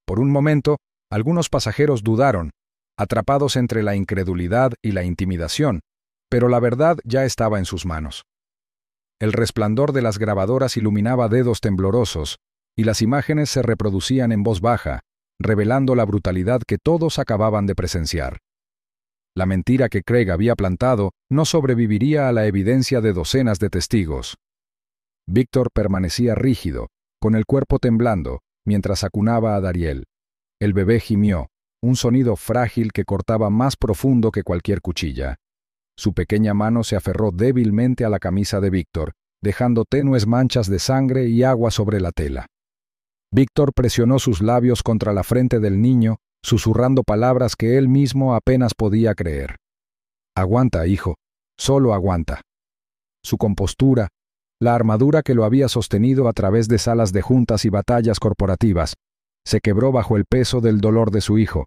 Por un momento, algunos pasajeros dudaron, atrapados entre la incredulidad y la intimidación, pero la verdad ya estaba en sus manos. El resplandor de las grabadoras iluminaba dedos temblorosos, y las imágenes se reproducían en voz baja, revelando la brutalidad que todos acababan de presenciar. La mentira que Craig había plantado no sobreviviría a la evidencia de docenas de testigos. Víctor permanecía rígido, con el cuerpo temblando, mientras acunaba a Dariel. El bebé gimió, un sonido frágil que cortaba más profundo que cualquier cuchilla. Su pequeña mano se aferró débilmente a la camisa de Víctor, dejando tenues manchas de sangre y agua sobre la tela. Víctor presionó sus labios contra la frente del niño, susurrando palabras que él mismo apenas podía creer. «Aguanta, hijo, solo aguanta». Su compostura, la armadura que lo había sostenido a través de salas de juntas y batallas corporativas, se quebró bajo el peso del dolor de su hijo.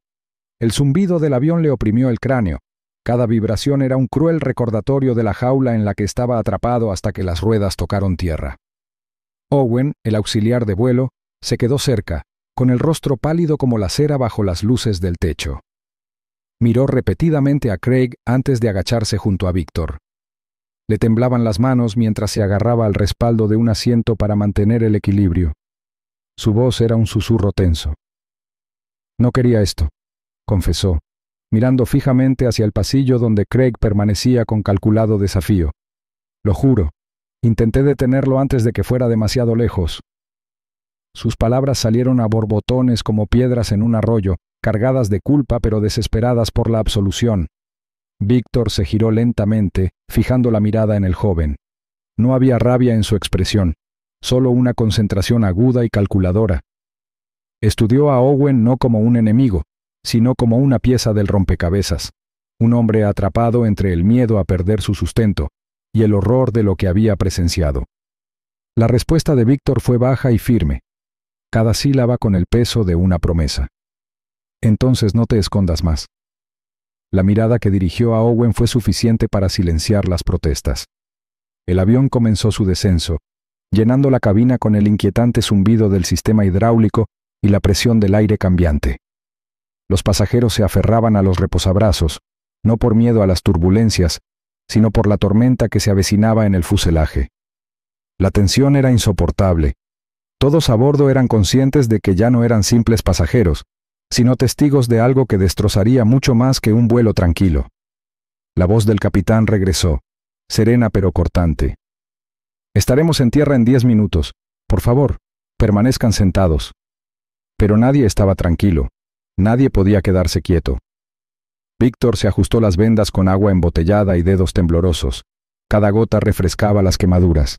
El zumbido del avión le oprimió el cráneo. Cada vibración era un cruel recordatorio de la jaula en la que estaba atrapado hasta que las ruedas tocaron tierra. Owen, el auxiliar de vuelo, se quedó cerca, con el rostro pálido como la cera bajo las luces del techo. Miró repetidamente a Craig antes de agacharse junto a Víctor. Le temblaban las manos mientras se agarraba al respaldo de un asiento para mantener el equilibrio. Su voz era un susurro tenso. «No quería esto», confesó, mirando fijamente hacia el pasillo donde Craig permanecía con calculado desafío. «Lo juro, intenté detenerlo antes de que fuera demasiado lejos». Sus palabras salieron a borbotones como piedras en un arroyo, cargadas de culpa pero desesperadas por la absolución. Víctor se giró lentamente, fijando la mirada en el joven. No había rabia en su expresión, solo una concentración aguda y calculadora. Estudió a Owen no como un enemigo, sino como una pieza del rompecabezas, un hombre atrapado entre el miedo a perder su sustento y el horror de lo que había presenciado. La respuesta de Víctor fue baja y firme, cada sílaba con el peso de una promesa. «Entonces no te escondas más». La mirada que dirigió a Owen fue suficiente para silenciar las protestas. El avión comenzó su descenso, llenando la cabina con el inquietante zumbido del sistema hidráulico y la presión del aire cambiante. Los pasajeros se aferraban a los reposabrazos, no por miedo a las turbulencias, sino por la tormenta que se avecinaba en el fuselaje. La tensión era insoportable. Todos a bordo eran conscientes de que ya no eran simples pasajeros, sino testigos de algo que destrozaría mucho más que un vuelo tranquilo. La voz del capitán regresó, serena pero cortante. «Estaremos en tierra en 10 minutos. Por favor, permanezcan sentados». Pero nadie estaba tranquilo. Nadie podía quedarse quieto. Víctor se ajustó las vendas con agua embotellada y dedos temblorosos. Cada gota refrescaba las quemaduras.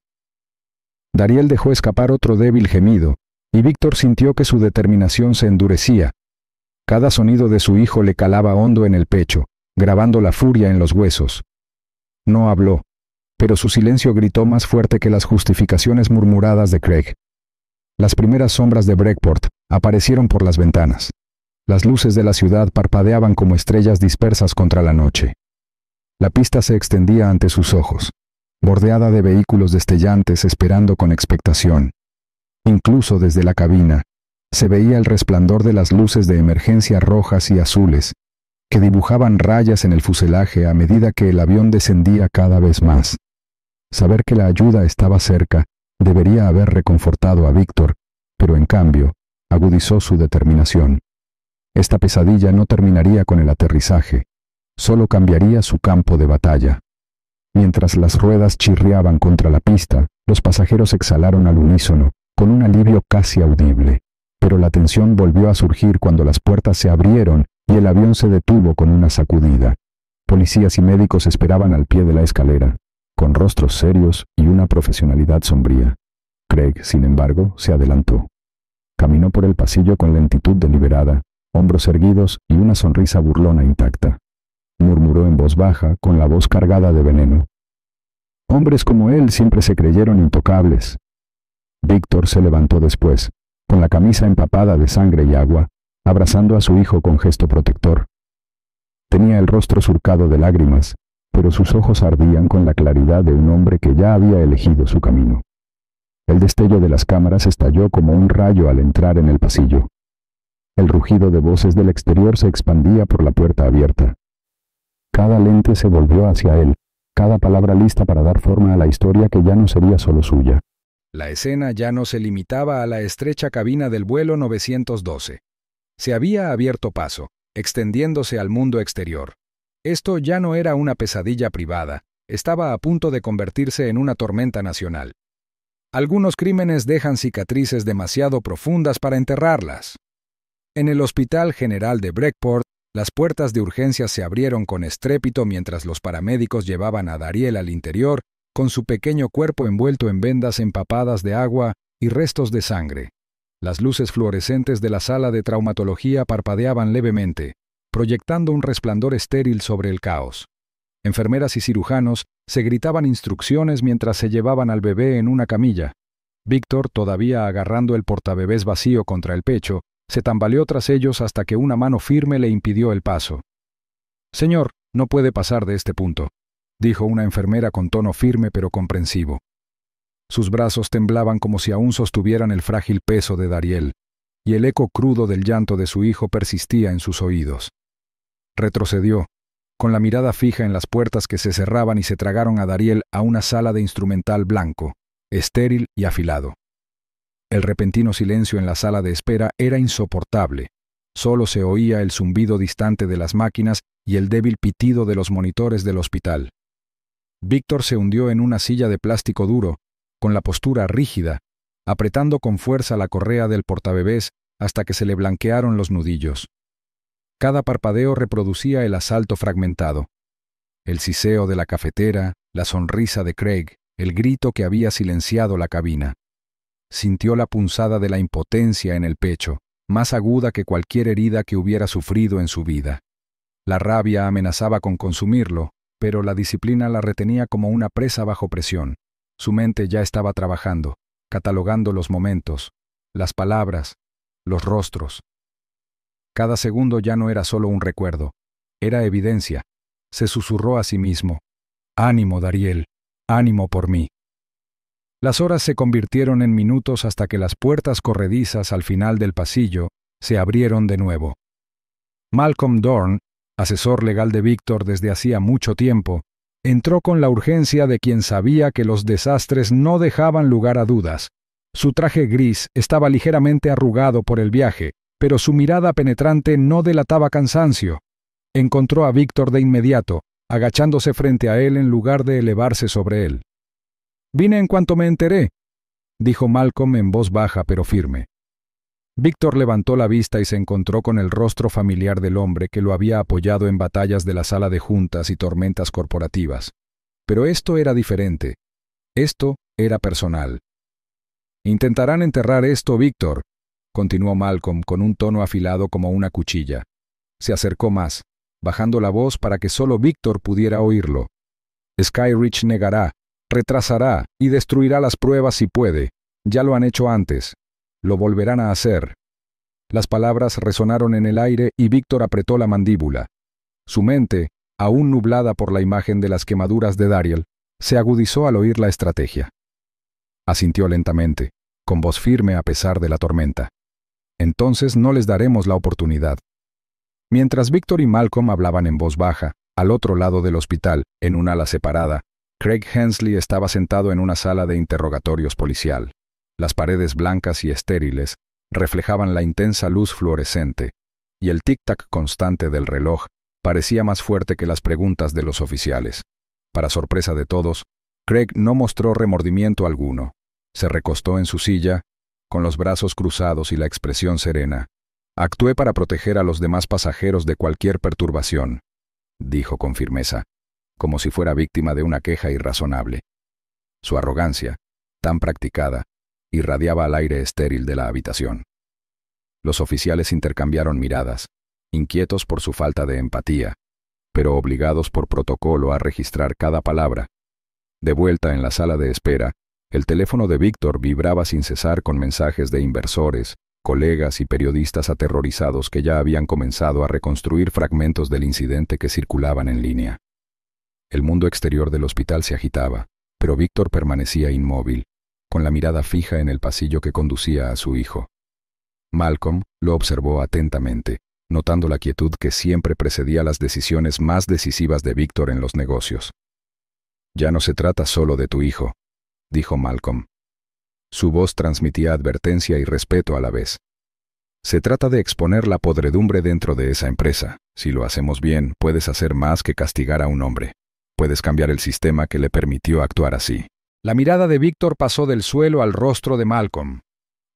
Dariel dejó escapar otro débil gemido, y Víctor sintió que su determinación se endurecía. Cada sonido de su hijo le calaba hondo en el pecho, grabando la furia en los huesos. No habló, pero su silencio gritó más fuerte que las justificaciones murmuradas de Craig. Las primeras sombras de Breakport aparecieron por las ventanas. Las luces de la ciudad parpadeaban como estrellas dispersas contra la noche. La pista se extendía ante sus ojos, bordeada de vehículos destellantes esperando con expectación. Incluso desde la cabina, se veía el resplandor de las luces de emergencia rojas y azules, que dibujaban rayas en el fuselaje a medida que el avión descendía cada vez más. Saber que la ayuda estaba cerca debería haber reconfortado a Víctor, pero en cambio, agudizó su determinación. Esta pesadilla no terminaría con el aterrizaje, solo cambiaría su campo de batalla. Mientras las ruedas chirriaban contra la pista, los pasajeros exhalaron al unísono, con un alivio casi audible. Pero la tensión volvió a surgir cuando las puertas se abrieron y el avión se detuvo con una sacudida. Policías y médicos esperaban al pie de la escalera, con rostros serios y una profesionalidad sombría. Craig, sin embargo, se adelantó. Caminó por el pasillo con lentitud deliberada, hombros erguidos y una sonrisa burlona intacta. Murmuró en voz baja, con la voz cargada de veneno. Hombres como él siempre se creyeron intocables. Víctor se levantó después, con la camisa empapada de sangre y agua, abrazando a su hijo con gesto protector. Tenía el rostro surcado de lágrimas, pero sus ojos ardían con la claridad de un hombre que ya había elegido su camino. El destello de las cámaras estalló como un rayo al entrar en el pasillo. El rugido de voces del exterior se expandía por la puerta abierta. Cada lente se volvió hacia él, cada palabra lista para dar forma a la historia que ya no sería solo suya. La escena ya no se limitaba a la estrecha cabina del vuelo 912. Se había abierto paso, extendiéndose al mundo exterior. Esto ya no era una pesadilla privada, estaba a punto de convertirse en una tormenta nacional. Algunos crímenes dejan cicatrices demasiado profundas para enterrarlas. En el Hospital General de Breakport, las puertas de urgencias se abrieron con estrépito mientras los paramédicos llevaban a Dariel al interior, con su pequeño cuerpo envuelto en vendas empapadas de agua y restos de sangre. Las luces fluorescentes de la sala de traumatología parpadeaban levemente, proyectando un resplandor estéril sobre el caos. Enfermeras y cirujanos se gritaban instrucciones mientras se llevaban al bebé en una camilla. Víctor, todavía agarrando el portabebés vacío contra el pecho, se tambaleó tras ellos hasta que una mano firme le impidió el paso. «Señor, no puede pasar de este punto», dijo una enfermera con tono firme pero comprensivo. Sus brazos temblaban como si aún sostuvieran el frágil peso de Dariel, y el eco crudo del llanto de su hijo persistía en sus oídos. Retrocedió, con la mirada fija en las puertas que se cerraban y se tragaron a Dariel a una sala de instrumental blanco, estéril y afilado. El repentino silencio en la sala de espera era insoportable. Solo se oía el zumbido distante de las máquinas y el débil pitido de los monitores del hospital. Víctor se hundió en una silla de plástico duro, con la postura rígida, apretando con fuerza la correa del portabebés hasta que se le blanquearon los nudillos. Cada parpadeo reproducía el asalto fragmentado. El siseo de la cafetera, la sonrisa de Craig, el grito que había silenciado la cabina. Sintió la punzada de la impotencia en el pecho, más aguda que cualquier herida que hubiera sufrido en su vida. La rabia amenazaba con consumirlo, pero la disciplina la retenía como una presa bajo presión. Su mente ya estaba trabajando, catalogando los momentos, las palabras, los rostros. Cada segundo ya no era solo un recuerdo, era evidencia. Se susurró a sí mismo: «Ánimo, Dariel, ánimo por mí». Las horas se convirtieron en minutos hasta que las puertas corredizas al final del pasillo se abrieron de nuevo. Malcolm Dorn, asesor legal de Víctor desde hacía mucho tiempo, entró con la urgencia de quien sabía que los desastres no dejaban lugar a dudas. Su traje gris estaba ligeramente arrugado por el viaje, pero su mirada penetrante no delataba cansancio. Encontró a Víctor de inmediato, agachándose frente a él en lugar de elevarse sobre él. «Vine en cuanto me enteré», dijo Malcolm en voz baja pero firme. Víctor levantó la vista y se encontró con el rostro familiar del hombre que lo había apoyado en batallas de la sala de juntas y tormentas corporativas. Pero esto era diferente. Esto era personal. «Intentarán enterrar esto, Víctor», continuó Malcolm con un tono afilado como una cuchilla. Se acercó más, bajando la voz para que solo Víctor pudiera oírlo. «Skyridge negará, retrasará y destruirá las pruebas si puede. Ya lo han hecho antes. Lo volverán a hacer». Las palabras resonaron en el aire y Víctor apretó la mandíbula. Su mente, aún nublada por la imagen de las quemaduras de Dariel, se agudizó al oír la estrategia. Asintió lentamente, con voz firme a pesar de la tormenta. «Entonces no les daremos la oportunidad». Mientras Víctor y Malcolm hablaban en voz baja, al otro lado del hospital, en un ala separada, Craig Hensley estaba sentado en una sala de interrogatorios policial. Las paredes blancas y estériles reflejaban la intensa luz fluorescente, y el tic-tac constante del reloj parecía más fuerte que las preguntas de los oficiales. Para sorpresa de todos, Craig no mostró remordimiento alguno. Se recostó en su silla, con los brazos cruzados y la expresión serena. «Actué para proteger a los demás pasajeros de cualquier perturbación», dijo con firmeza, como si fuera víctima de una queja irrazonable. Su arrogancia, tan practicada, irradiaba al aire estéril de la habitación. Los oficiales intercambiaron miradas, inquietos por su falta de empatía, pero obligados por protocolo a registrar cada palabra. De vuelta en la sala de espera, el teléfono de Víctor vibraba sin cesar con mensajes de inversores, colegas y periodistas aterrorizados que ya habían comenzado a reconstruir fragmentos del incidente que circulaban en línea. El mundo exterior del hospital se agitaba, pero Víctor permanecía inmóvil, con la mirada fija en el pasillo que conducía a su hijo. Malcolm lo observó atentamente, notando la quietud que siempre precedía las decisiones más decisivas de Víctor en los negocios. «Ya no se trata solo de tu hijo», dijo Malcolm. Su voz transmitía advertencia y respeto a la vez. «Se trata de exponer la podredumbre dentro de esa empresa. Si lo hacemos bien, puedes hacer más que castigar a un hombre. Puedes cambiar el sistema que le permitió actuar así». La mirada de Víctor pasó del suelo al rostro de Malcolm.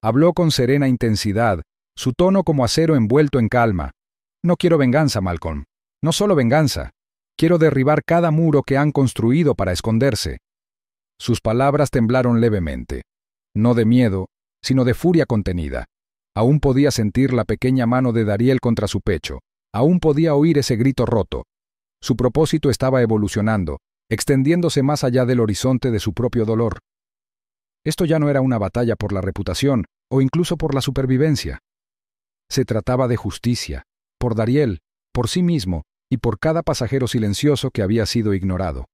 Habló con serena intensidad, su tono como acero envuelto en calma. «No quiero venganza, Malcolm. No solo venganza. Quiero derribar cada muro que han construido para esconderse». Sus palabras temblaron levemente. No de miedo, sino de furia contenida. Aún podía sentir la pequeña mano de Dariel contra su pecho. Aún podía oír ese grito roto. Su propósito estaba evolucionando, extendiéndose más allá del horizonte de su propio dolor. Esto ya no era una batalla por la reputación o incluso por la supervivencia. Se trataba de justicia, por Dariel, por sí mismo y por cada pasajero silencioso que había sido ignorado.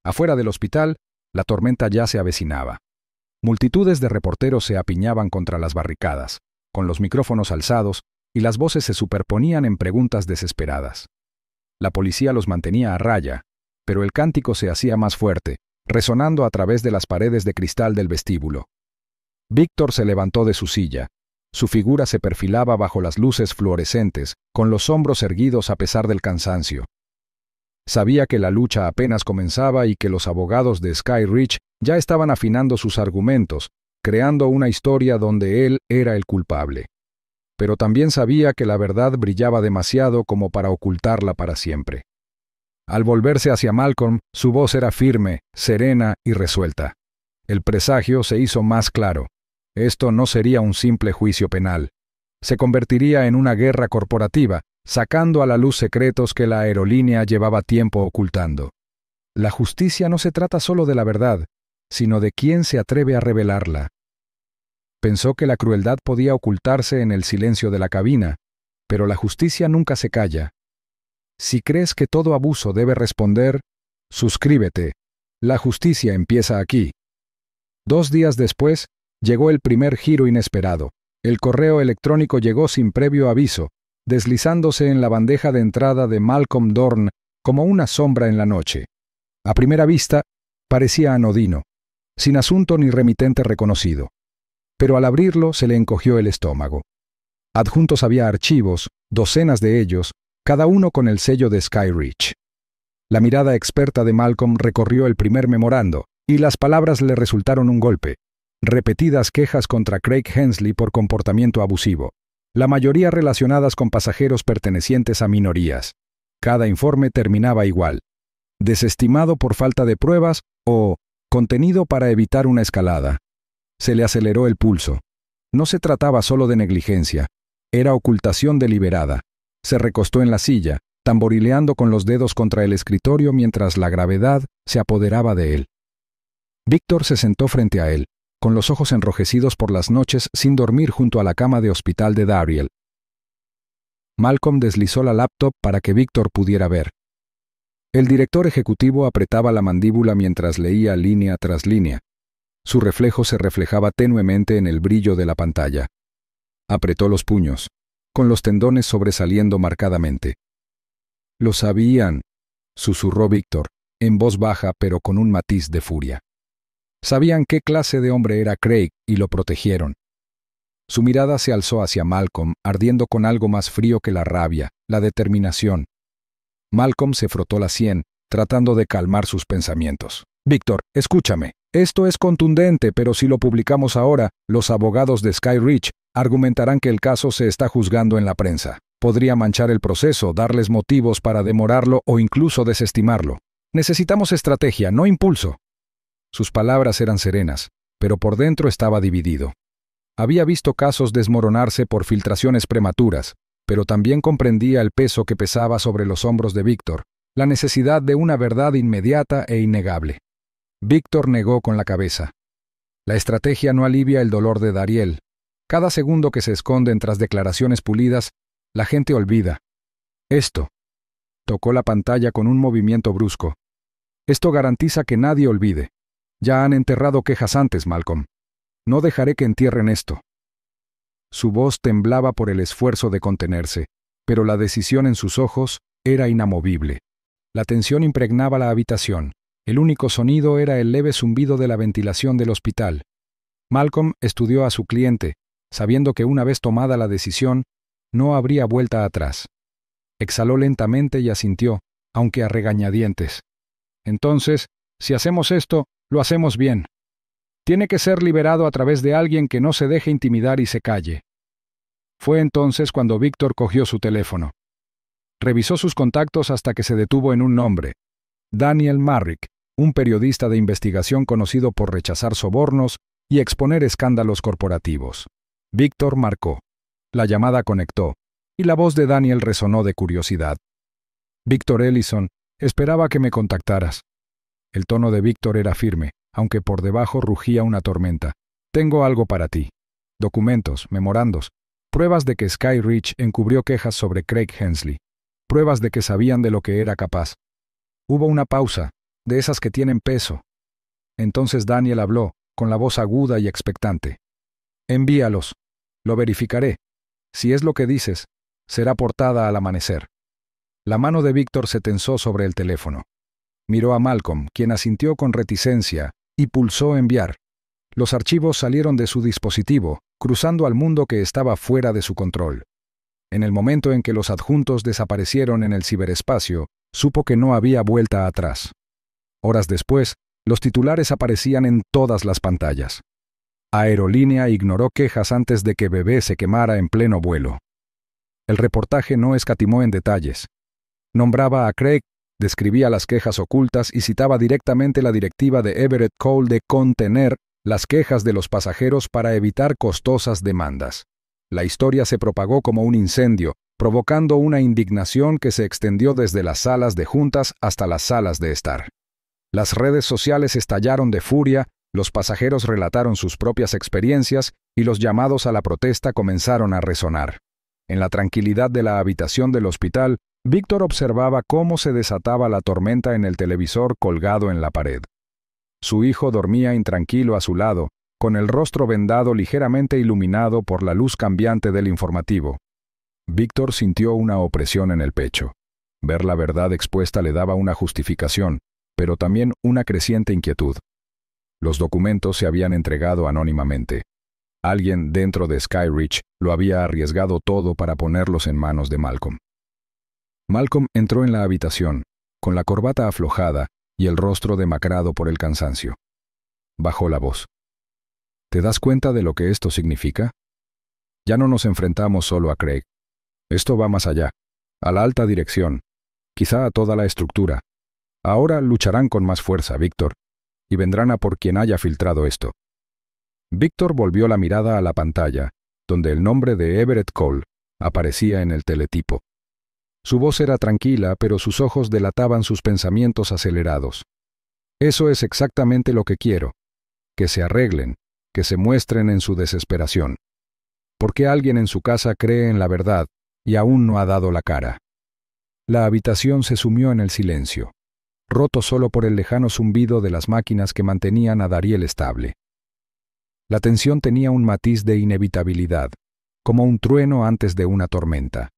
Afuera del hospital, la tormenta ya se avecinaba. Multitudes de reporteros se apiñaban contra las barricadas, con los micrófonos alzados, y las voces se superponían en preguntas desesperadas. La policía los mantenía a raya, pero el cántico se hacía más fuerte, resonando a través de las paredes de cristal del vestíbulo. Víctor se levantó de su silla. Su figura se perfilaba bajo las luces fluorescentes, con los hombros erguidos a pesar del cansancio. Sabía que la lucha apenas comenzaba y que los abogados de Sky Ridge ya estaban afinando sus argumentos, creando una historia donde él era el culpable. Pero también sabía que la verdad brillaba demasiado como para ocultarla para siempre. Al volverse hacia Malcolm, su voz era firme, serena y resuelta. El presagio se hizo más claro. Esto no sería un simple juicio penal. Se convertiría en una guerra corporativa, sacando a la luz secretos que la aerolínea llevaba tiempo ocultando. La justicia no se trata solo de la verdad, sino de quién se atreve a revelarla. Pensó que la crueldad podía ocultarse en el silencio de la cabina, pero la justicia nunca se calla. Si crees que todo abuso debe responder, suscríbete. La justicia empieza aquí. 2 días después, llegó el primer giro inesperado. El correo electrónico llegó sin previo aviso, deslizándose en la bandeja de entrada de Malcolm Dorn como una sombra en la noche. A primera vista, parecía anodino, sin asunto ni remitente reconocido. Pero al abrirlo se le encogió el estómago. Adjuntos había archivos, docenas de ellos, cada uno con el sello de Sky Ridge. La mirada experta de Malcolm recorrió el primer memorando, y las palabras le resultaron un golpe. Repetidas quejas contra Craig Hensley por comportamiento abusivo, la mayoría relacionadas con pasajeros pertenecientes a minorías. Cada informe terminaba igual: desestimado por falta de pruebas o contenido para evitar una escalada. Se le aceleró el pulso. No se trataba solo de negligencia, era ocultación deliberada. Se recostó en la silla, tamborileando con los dedos contra el escritorio mientras la gravedad se apoderaba de él. Víctor se sentó frente a él, con los ojos enrojecidos por las noches sin dormir junto a la cama de hospital de Dariel. Malcolm deslizó la laptop para que Víctor pudiera ver. El director ejecutivo apretaba la mandíbula mientras leía línea tras línea. Su reflejo se reflejaba tenuemente en el brillo de la pantalla. Apretó los puños, con los tendones sobresaliendo marcadamente. «Lo sabían», susurró Víctor, en voz baja pero con un matiz de furia. Sabían qué clase de hombre era Craig y lo protegieron. Su mirada se alzó hacia Malcolm, ardiendo con algo más frío que la rabia, la determinación. Malcolm se frotó la sien, tratando de calmar sus pensamientos. Víctor, escúchame. Esto es contundente, pero si lo publicamos ahora, los abogados de Sky Ridge argumentarán que el caso se está juzgando en la prensa. Podría manchar el proceso, darles motivos para demorarlo o incluso desestimarlo. Necesitamos estrategia, no impulso. Sus palabras eran serenas, pero por dentro estaba dividido. Había visto casos desmoronarse por filtraciones prematuras, pero también comprendía el peso que pesaba sobre los hombros de Víctor, la necesidad de una verdad inmediata e innegable. Víctor negó con la cabeza. La estrategia no alivia el dolor de Dariel. Cada segundo que se esconden tras declaraciones pulidas, la gente olvida. Esto. Tocó la pantalla con un movimiento brusco. Esto garantiza que nadie olvide. Ya han enterrado quejas antes, Malcolm. No dejaré que entierren esto. Su voz temblaba por el esfuerzo de contenerse, pero la decisión en sus ojos era inamovible. La tensión impregnaba la habitación. El único sonido era el leve zumbido de la ventilación del hospital. Malcolm estudió a su cliente, sabiendo que una vez tomada la decisión, no habría vuelta atrás. Exhaló lentamente y asintió, aunque a regañadientes. Entonces, si hacemos esto, lo hacemos bien. Tiene que ser liberado a través de alguien que no se deje intimidar y se calle. Fue entonces cuando Víctor cogió su teléfono. Revisó sus contactos hasta que se detuvo en un nombre. Daniel Marrick, un periodista de investigación conocido por rechazar sobornos y exponer escándalos corporativos. Víctor marcó. La llamada conectó, y la voz de Daniel resonó de curiosidad. Víctor Ellison, esperaba que me contactaras. El tono de Víctor era firme, aunque por debajo rugía una tormenta. Tengo algo para ti. Documentos, memorandos, pruebas de que Sky Ridge encubrió quejas sobre Craig Hensley, pruebas de que sabían de lo que era capaz. Hubo una pausa, de esas que tienen peso. Entonces Daniel habló, con la voz aguda y expectante. Envíalos. Lo verificaré. Si es lo que dices, será portada al amanecer. La mano de Víctor se tensó sobre el teléfono. Miró a Malcolm, quien asintió con reticencia, y pulsó enviar. Los archivos salieron de su dispositivo, cruzando al mundo que estaba fuera de su control. En el momento en que los adjuntos desaparecieron en el ciberespacio, supo que no había vuelta atrás. Horas después, los titulares aparecían en todas las pantallas. Aerolínea ignoró quejas antes de que bebé se quemara en pleno vuelo. El reportaje no escatimó en detalles. Nombraba a Craig, describía las quejas ocultas y citaba directamente la directiva de Everett Cole de contener las quejas de los pasajeros para evitar costosas demandas. La historia se propagó como un incendio, provocando una indignación que se extendió desde las salas de juntas hasta las salas de estar. Las redes sociales estallaron de furia, los pasajeros relataron sus propias experiencias y los llamados a la protesta comenzaron a resonar. En la tranquilidad de la habitación del hospital, Víctor observaba cómo se desataba la tormenta en el televisor colgado en la pared. Su hijo dormía intranquilo a su lado, con el rostro vendado ligeramente iluminado por la luz cambiante del informativo. Víctor sintió una opresión en el pecho. Ver la verdad expuesta le daba una justificación, pero también una creciente inquietud. Los documentos se habían entregado anónimamente. Alguien dentro de Sky Ridge lo había arriesgado todo para ponerlos en manos de Malcolm. Malcolm entró en la habitación, con la corbata aflojada y el rostro demacrado por el cansancio. Bajó la voz. ¿Te das cuenta de lo que esto significa? Ya no nos enfrentamos solo a Craig. Esto va más allá, a la alta dirección, quizá a toda la estructura. Ahora lucharán con más fuerza, Víctor, y vendrán a por quien haya filtrado esto. Víctor volvió la mirada a la pantalla, donde el nombre de Everett Cole aparecía en el teletipo. Su voz era tranquila, pero sus ojos delataban sus pensamientos acelerados. Eso es exactamente lo que quiero, que se arreglen, que se muestren en su desesperación. ¿Por qué alguien en su casa cree en la verdad y aún no ha dado la cara? La habitación se sumió en el silencio, roto solo por el lejano zumbido de las máquinas que mantenían a Dariel estable. La tensión tenía un matiz de inevitabilidad, como un trueno antes de una tormenta.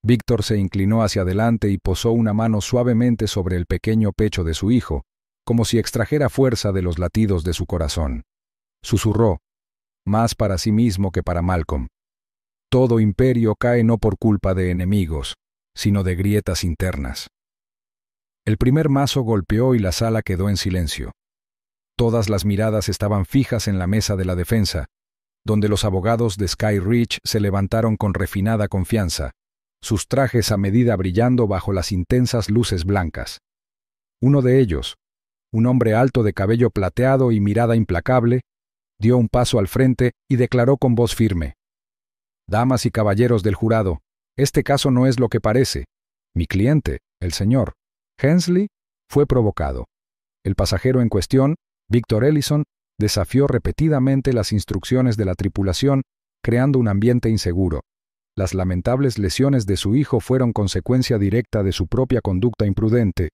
Víctor se inclinó hacia adelante y posó una mano suavemente sobre el pequeño pecho de su hijo, como si extrajera fuerza de los latidos de su corazón. Susurró, más para sí mismo que para Malcolm. Todo imperio cae no por culpa de enemigos, sino de grietas internas. El primer mazo golpeó y la sala quedó en silencio. Todas las miradas estaban fijas en la mesa de la defensa, donde los abogados de Sky Ridge se levantaron con refinada confianza, sus trajes a medida brillando bajo las intensas luces blancas. Uno de ellos, un hombre alto de cabello plateado y mirada implacable, dio un paso al frente y declaró con voz firme: «Damas y caballeros del jurado, este caso no es lo que parece. Mi cliente, el señor Hensley, fue provocado. El pasajero en cuestión, Victor Ellison, desafió repetidamente las instrucciones de la tripulación, creando un ambiente inseguro. Las lamentables lesiones de su hijo fueron consecuencia directa de su propia conducta imprudente.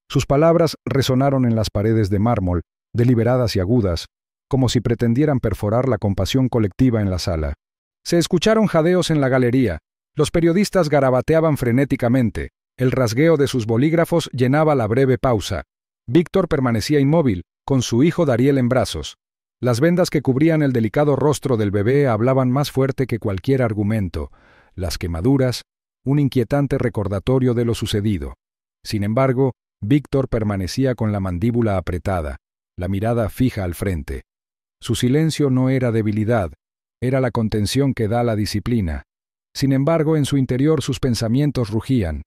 Sus palabras resonaron en las paredes de mármol, deliberadas y agudas, como si pretendieran perforar la compasión colectiva en la sala. Se escucharon jadeos en la galería. Los periodistas garabateaban frenéticamente. El rasgueo de sus bolígrafos llenaba la breve pausa. Víctor permanecía inmóvil, con su hijo Dariel en brazos. Las vendas que cubrían el delicado rostro del bebé hablaban más fuerte que cualquier argumento. Las quemaduras, un inquietante recordatorio de lo sucedido. Sin embargo, Víctor permanecía con la mandíbula apretada, la mirada fija al frente. Su silencio no era debilidad, era la contención que da la disciplina. Sin embargo, en su interior sus pensamientos rugían.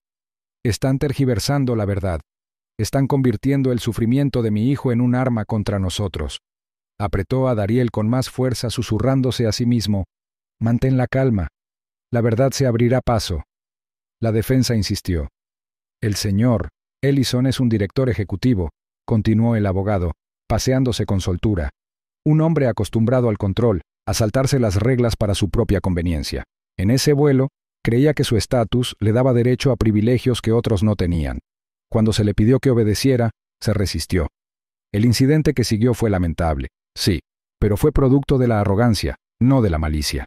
Están tergiversando la verdad. Están convirtiendo el sufrimiento de mi hijo en un arma contra nosotros. Apretó a Dariel con más fuerza, susurrándose a sí mismo: «Mantén la calma. La verdad se abrirá paso». La defensa insistió. «El señor Ellison es un director ejecutivo», continuó el abogado, paseándose con soltura. «Un hombre acostumbrado al control, a saltarse las reglas para su propia conveniencia. En ese vuelo, creía que su estatus le daba derecho a privilegios que otros no tenían. Cuando se le pidió que obedeciera, se resistió. El incidente que siguió fue lamentable, sí, pero fue producto de la arrogancia, no de la malicia».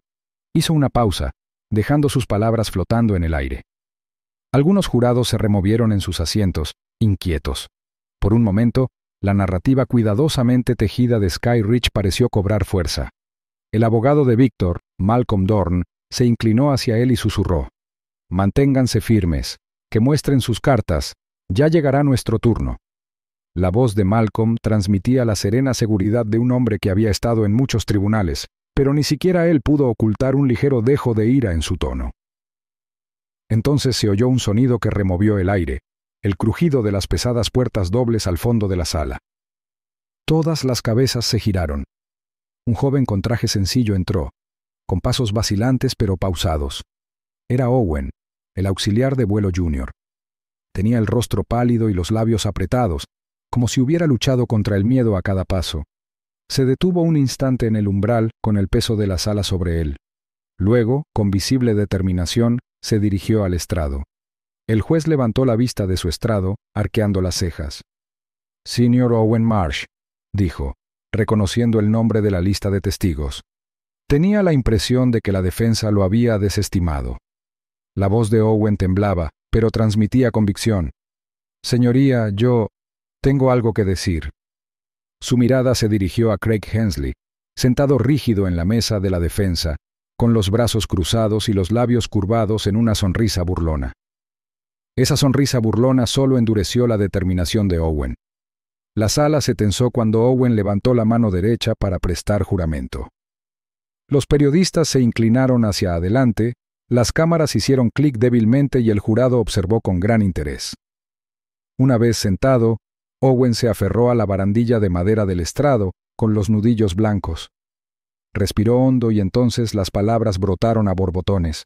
Hizo una pausa, dejando sus palabras flotando en el aire. Algunos jurados se removieron en sus asientos, inquietos. Por un momento, la narrativa cuidadosamente tejida de Sky Ridge pareció cobrar fuerza. El abogado de Víctor, Malcolm Dorn, se inclinó hacia él y susurró: «Manténganse firmes, que muestren sus cartas, ya llegará nuestro turno». La voz de Malcolm transmitía la serena seguridad de un hombre que había estado en muchos tribunales, pero ni siquiera él pudo ocultar un ligero dejo de ira en su tono. Entonces se oyó un sonido que removió el aire, el crujido de las pesadas puertas dobles al fondo de la sala. Todas las cabezas se giraron. Un joven con traje sencillo entró, con pasos vacilantes pero pausados. Era Owen, el auxiliar de vuelo junior. Tenía el rostro pálido y los labios apretados, como si hubiera luchado contra el miedo a cada paso. Se detuvo un instante en el umbral con el peso de la sala sobre él. Luego, con visible determinación, se dirigió al estrado. El juez levantó la vista de su estrado, arqueando las cejas. «Señor Owen Marsh», dijo, reconociendo el nombre de la lista de testigos. Tenía la impresión de que la defensa lo había desestimado. La voz de Owen temblaba, pero transmitía convicción. «Señoría, yo tengo algo que decir». Su mirada se dirigió a Craig Hensley, sentado rígido en la mesa de la defensa, con los brazos cruzados y los labios curvados en una sonrisa burlona. Esa sonrisa burlona solo endureció la determinación de Owen. La sala se tensó cuando Owen levantó la mano derecha para prestar juramento. Los periodistas se inclinaron hacia adelante, las cámaras hicieron clic débilmente y el jurado observó con gran interés. Una vez sentado, Owen se aferró a la barandilla de madera del estrado, con los nudillos blancos. Respiró hondo y entonces las palabras brotaron a borbotones.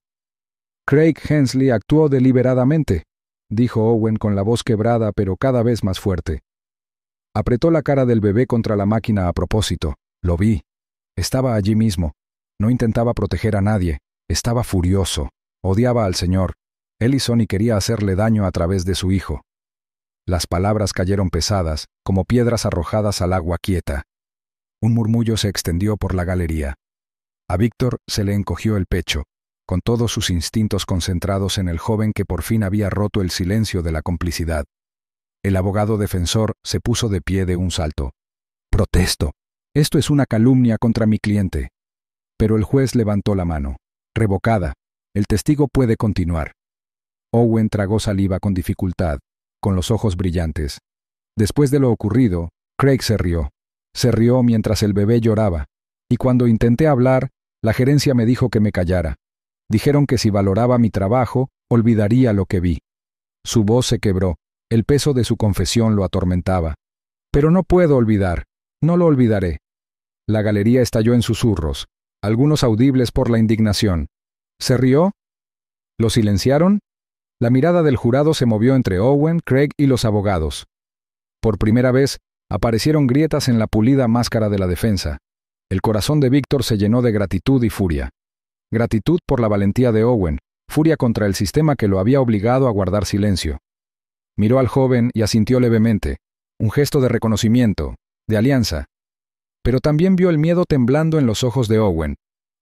«Craig Hensley actuó deliberadamente», dijo Owen con la voz quebrada pero cada vez más fuerte. Apretó la cara del bebé contra la máquina a propósito. Lo vi. Estaba allí mismo. No intentaba proteger a nadie. Estaba furioso. Odiaba al señor Ellison y quería hacerle daño a través de su hijo. Las palabras cayeron pesadas, como piedras arrojadas al agua quieta. Un murmullo se extendió por la galería. A Víctor se le encogió el pecho, con todos sus instintos concentrados en el joven que por fin había roto el silencio de la complicidad. El abogado defensor se puso de pie de un salto. «Protesto. Esto es una calumnia contra mi cliente». Pero el juez levantó la mano. «Revocada. El testigo puede continuar». Owen tragó saliva con dificultad. con los ojos brillantes. Después de lo ocurrido, Craig se rió. Se rió mientras el bebé lloraba, y cuando intenté hablar, la gerencia me dijo que me callara. Dijeron que si valoraba mi trabajo, olvidaría lo que vi. Su voz se quebró, el peso de su confesión lo atormentaba. Pero no puedo olvidar, no lo olvidaré. La galería estalló en susurros, algunos audibles por la indignación. ¿Se rió? ¿Lo silenciaron? La mirada del jurado se movió entre Owen, Craig y los abogados. Por primera vez, aparecieron grietas en la pulida máscara de la defensa. El corazón de Víctor se llenó de gratitud y furia. Gratitud por la valentía de Owen, furia contra el sistema que lo había obligado a guardar silencio. Miró al joven y asintió levemente, un gesto de reconocimiento, de alianza. Pero también vio el miedo temblando en los ojos de Owen,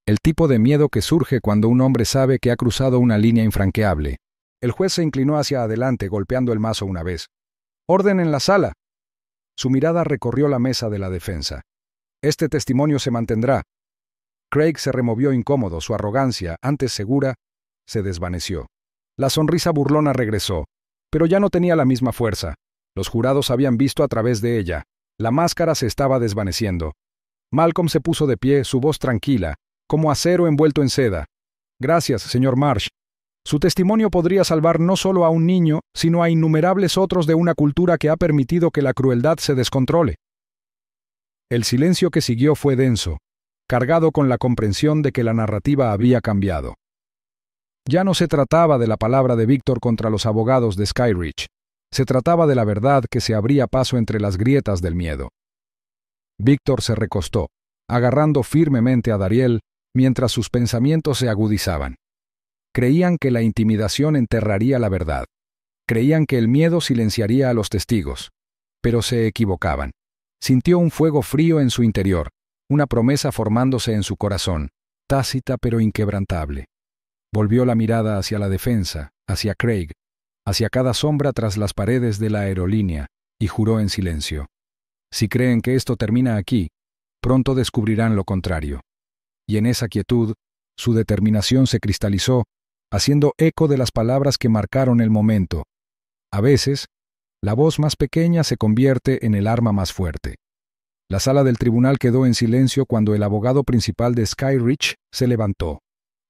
el tipo de miedo que surge cuando un hombre sabe que ha cruzado una línea infranqueable. El juez se inclinó hacia adelante golpeando el mazo una vez. «¡Orden en la sala!». Su mirada recorrió la mesa de la defensa. «Este testimonio se mantendrá». Craig se removió incómodo, su arrogancia, antes segura, se desvaneció. La sonrisa burlona regresó, pero ya no tenía la misma fuerza. Los jurados habían visto a través de ella. La máscara se estaba desvaneciendo. Malcolm se puso de pie, su voz tranquila, como acero envuelto en seda. «Gracias, señor Marsh. Su testimonio podría salvar no solo a un niño, sino a innumerables otros de una cultura que ha permitido que la crueldad se descontrole». El silencio que siguió fue denso, cargado con la comprensión de que la narrativa había cambiado. Ya no se trataba de la palabra de Víctor contra los abogados de Skyridge. Se trataba de la verdad que se abría paso entre las grietas del miedo. Víctor se recostó, agarrando firmemente a Dariel, mientras sus pensamientos se agudizaban. Creían que la intimidación enterraría la verdad. Creían que el miedo silenciaría a los testigos. Pero se equivocaban. Sintió un fuego frío en su interior, una promesa formándose en su corazón, tácita pero inquebrantable. Volvió la mirada hacia la defensa, hacia Craig, hacia cada sombra tras las paredes de la aerolínea, y juró en silencio. Si creen que esto termina aquí, pronto descubrirán lo contrario. Y en esa quietud, su determinación se cristalizó, haciendo eco de las palabras que marcaron el momento. A veces, la voz más pequeña se convierte en el arma más fuerte. La sala del tribunal quedó en silencio cuando el abogado principal de Skyridge se levantó,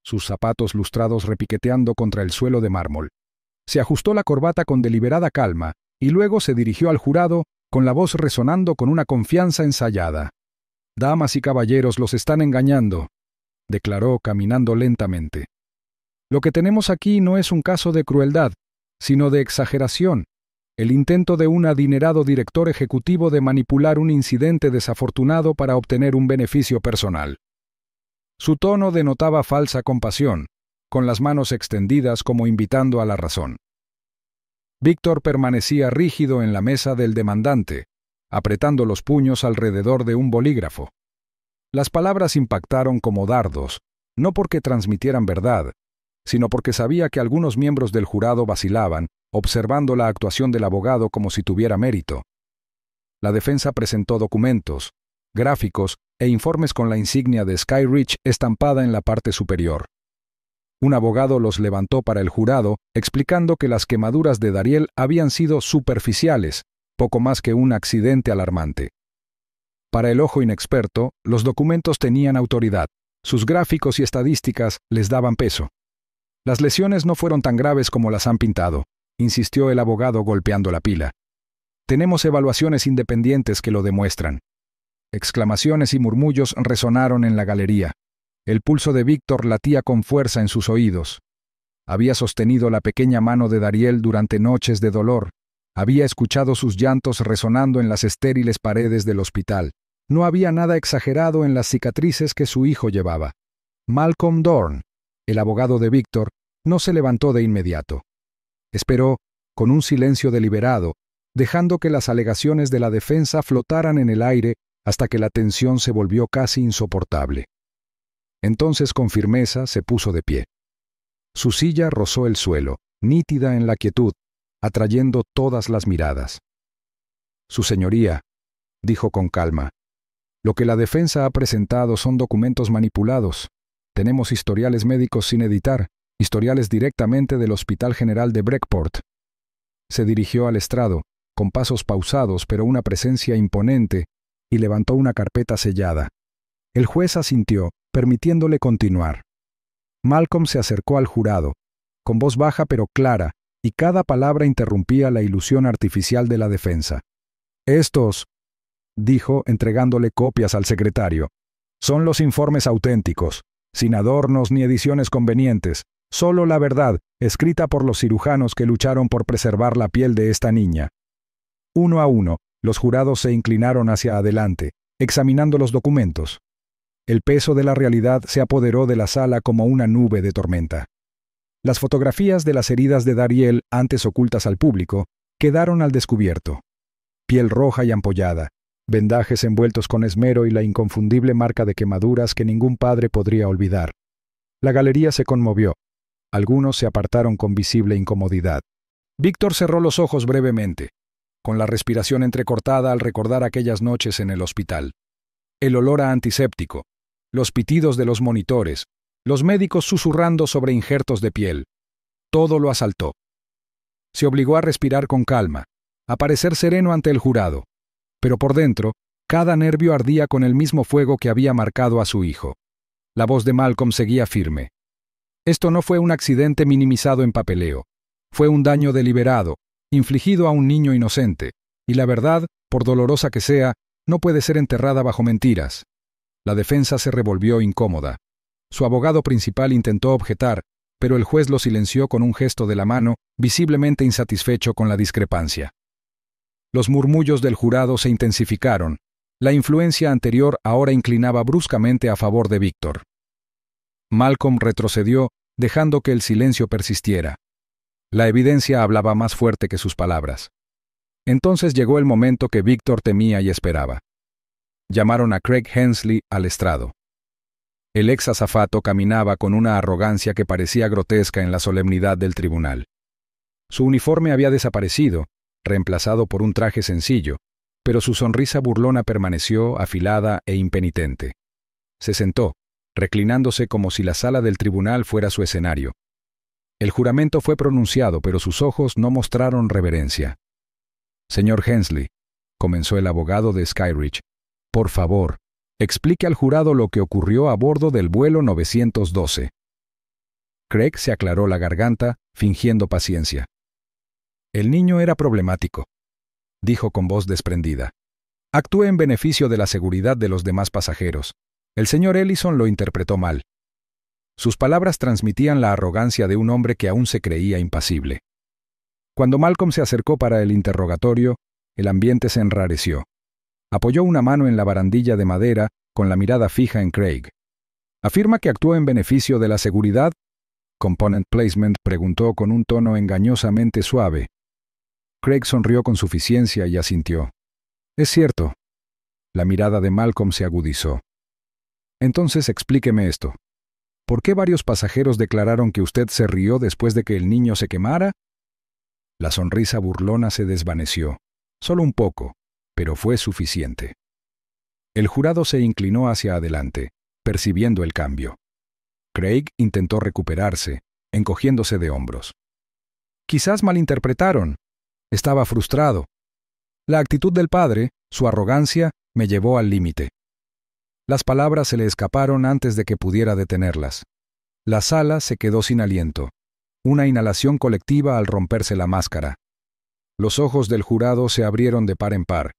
sus zapatos lustrados repiqueteando contra el suelo de mármol. Se ajustó la corbata con deliberada calma y luego se dirigió al jurado con la voz resonando con una confianza ensayada. «Damas y caballeros, los están engañando», declaró caminando lentamente. «Lo que tenemos aquí no es un caso de crueldad, sino de exageración, el intento de un adinerado director ejecutivo de manipular un incidente desafortunado para obtener un beneficio personal». Su tono denotaba falsa compasión, con las manos extendidas como invitando a la razón. Víctor permanecía rígido en la mesa del demandante, apretando los puños alrededor de un bolígrafo. Las palabras impactaron como dardos, no porque transmitieran verdad, sino porque sabía que algunos miembros del jurado vacilaban, observando la actuación del abogado como si tuviera mérito. La defensa presentó documentos, gráficos e informes con la insignia de Skyridge estampada en la parte superior. Un abogado los levantó para el jurado, explicando que las quemaduras de Dariel habían sido superficiales, poco más que un accidente alarmante. Para el ojo inexperto, los documentos tenían autoridad, sus gráficos y estadísticas les daban peso. «Las lesiones no fueron tan graves como las han pintado», insistió el abogado golpeando la pila. «Tenemos evaluaciones independientes que lo demuestran». Exclamaciones y murmullos resonaron en la galería. El pulso de Víctor latía con fuerza en sus oídos. Había sostenido la pequeña mano de Dariel durante noches de dolor. Había escuchado sus llantos resonando en las estériles paredes del hospital. No había nada exagerado en las cicatrices que su hijo llevaba. Malcolm Dorn, el abogado de Víctor, no se levantó de inmediato. Esperó, con un silencio deliberado, dejando que las alegaciones de la defensa flotaran en el aire hasta que la tensión se volvió casi insoportable. Entonces, con firmeza, se puso de pie. Su silla rozó el suelo, nítida en la quietud, atrayendo todas las miradas. «Su señoría», dijo con calma, «lo que la defensa ha presentado son documentos manipulados. Tenemos historiales médicos sin editar, historiales directamente del Hospital General de Breckport». Se dirigió al estrado, con pasos pausados pero una presencia imponente, y levantó una carpeta sellada. El juez asintió, permitiéndole continuar. Malcolm se acercó al jurado, con voz baja pero clara, y cada palabra interrumpía la ilusión artificial de la defensa. «Estos», dijo, entregándole copias al secretario, «son los informes auténticos, sin adornos ni ediciones convenientes, solo la verdad, escrita por los cirujanos que lucharon por preservar la piel de esta niña». Uno a uno, los jurados se inclinaron hacia adelante, examinando los documentos. El peso de la realidad se apoderó de la sala como una nube de tormenta. Las fotografías de las heridas de Dariel, antes ocultas al público, quedaron al descubierto. Piel roja y ampollada, vendajes envueltos con esmero y la inconfundible marca de quemaduras que ningún padre podría olvidar. La galería se conmovió. Algunos se apartaron con visible incomodidad. Víctor cerró los ojos brevemente, con la respiración entrecortada al recordar aquellas noches en el hospital. El olor a antiséptico, los pitidos de los monitores, los médicos susurrando sobre injertos de piel. Todo lo asaltó. Se obligó a respirar con calma, a parecer sereno ante el jurado, pero por dentro, cada nervio ardía con el mismo fuego que había marcado a su hijo. La voz de Malcolm seguía firme. Esto no fue un accidente minimizado en papeleo. Fue un daño deliberado, infligido a un niño inocente, y la verdad, por dolorosa que sea, no puede ser enterrada bajo mentiras. La defensa se revolvió incómoda. Su abogado principal intentó objetar, pero el juez lo silenció con un gesto de la mano, visiblemente insatisfecho con la discrepancia. Los murmullos del jurado se intensificaron. La influencia anterior ahora inclinaba bruscamente a favor de Víctor. Malcolm retrocedió, dejando que el silencio persistiera. La evidencia hablaba más fuerte que sus palabras. Entonces llegó el momento que Víctor temía y esperaba. Llamaron a Craig Hensley al estrado. El ex azafato caminaba con una arrogancia que parecía grotesca en la solemnidad del tribunal. Su uniforme había desaparecido, reemplazado por un traje sencillo, pero su sonrisa burlona permaneció afilada e impenitente. Se sentó, reclinándose como si la sala del tribunal fuera su escenario. El juramento fue pronunciado, pero sus ojos no mostraron reverencia. «Señor Hensley», comenzó el abogado de Skyridge, «por favor, explique al jurado lo que ocurrió a bordo del vuelo 912. Craig se aclaró la garganta, fingiendo paciencia. «El niño era problemático», dijo con voz desprendida. «Actué en beneficio de la seguridad de los demás pasajeros. El señor Ellison lo interpretó mal». Sus palabras transmitían la arrogancia de un hombre que aún se creía impasible. Cuando Malcolm se acercó para el interrogatorio, el ambiente se enrareció. Apoyó una mano en la barandilla de madera, con la mirada fija en Craig. «¿Afirma que actuó en beneficio de la seguridad?» Component Placement preguntó con un tono engañosamente suave. Craig sonrió con suficiencia y asintió. «Es cierto». La mirada de Malcolm se agudizó. «Entonces explíqueme esto. ¿Por qué varios pasajeros declararon que usted se rió después de que el niño se quemara?» La sonrisa burlona se desvaneció. Solo un poco, pero fue suficiente. El jurado se inclinó hacia adelante, percibiendo el cambio. Craig intentó recuperarse, encogiéndose de hombros. «Quizás malinterpretaron. Estaba frustrado. La actitud del padre, su arrogancia, me llevó al límite». Las palabras se le escaparon antes de que pudiera detenerlas. La sala se quedó sin aliento. Una inhalación colectiva al romperse la máscara. Los ojos del jurado se abrieron de par en par,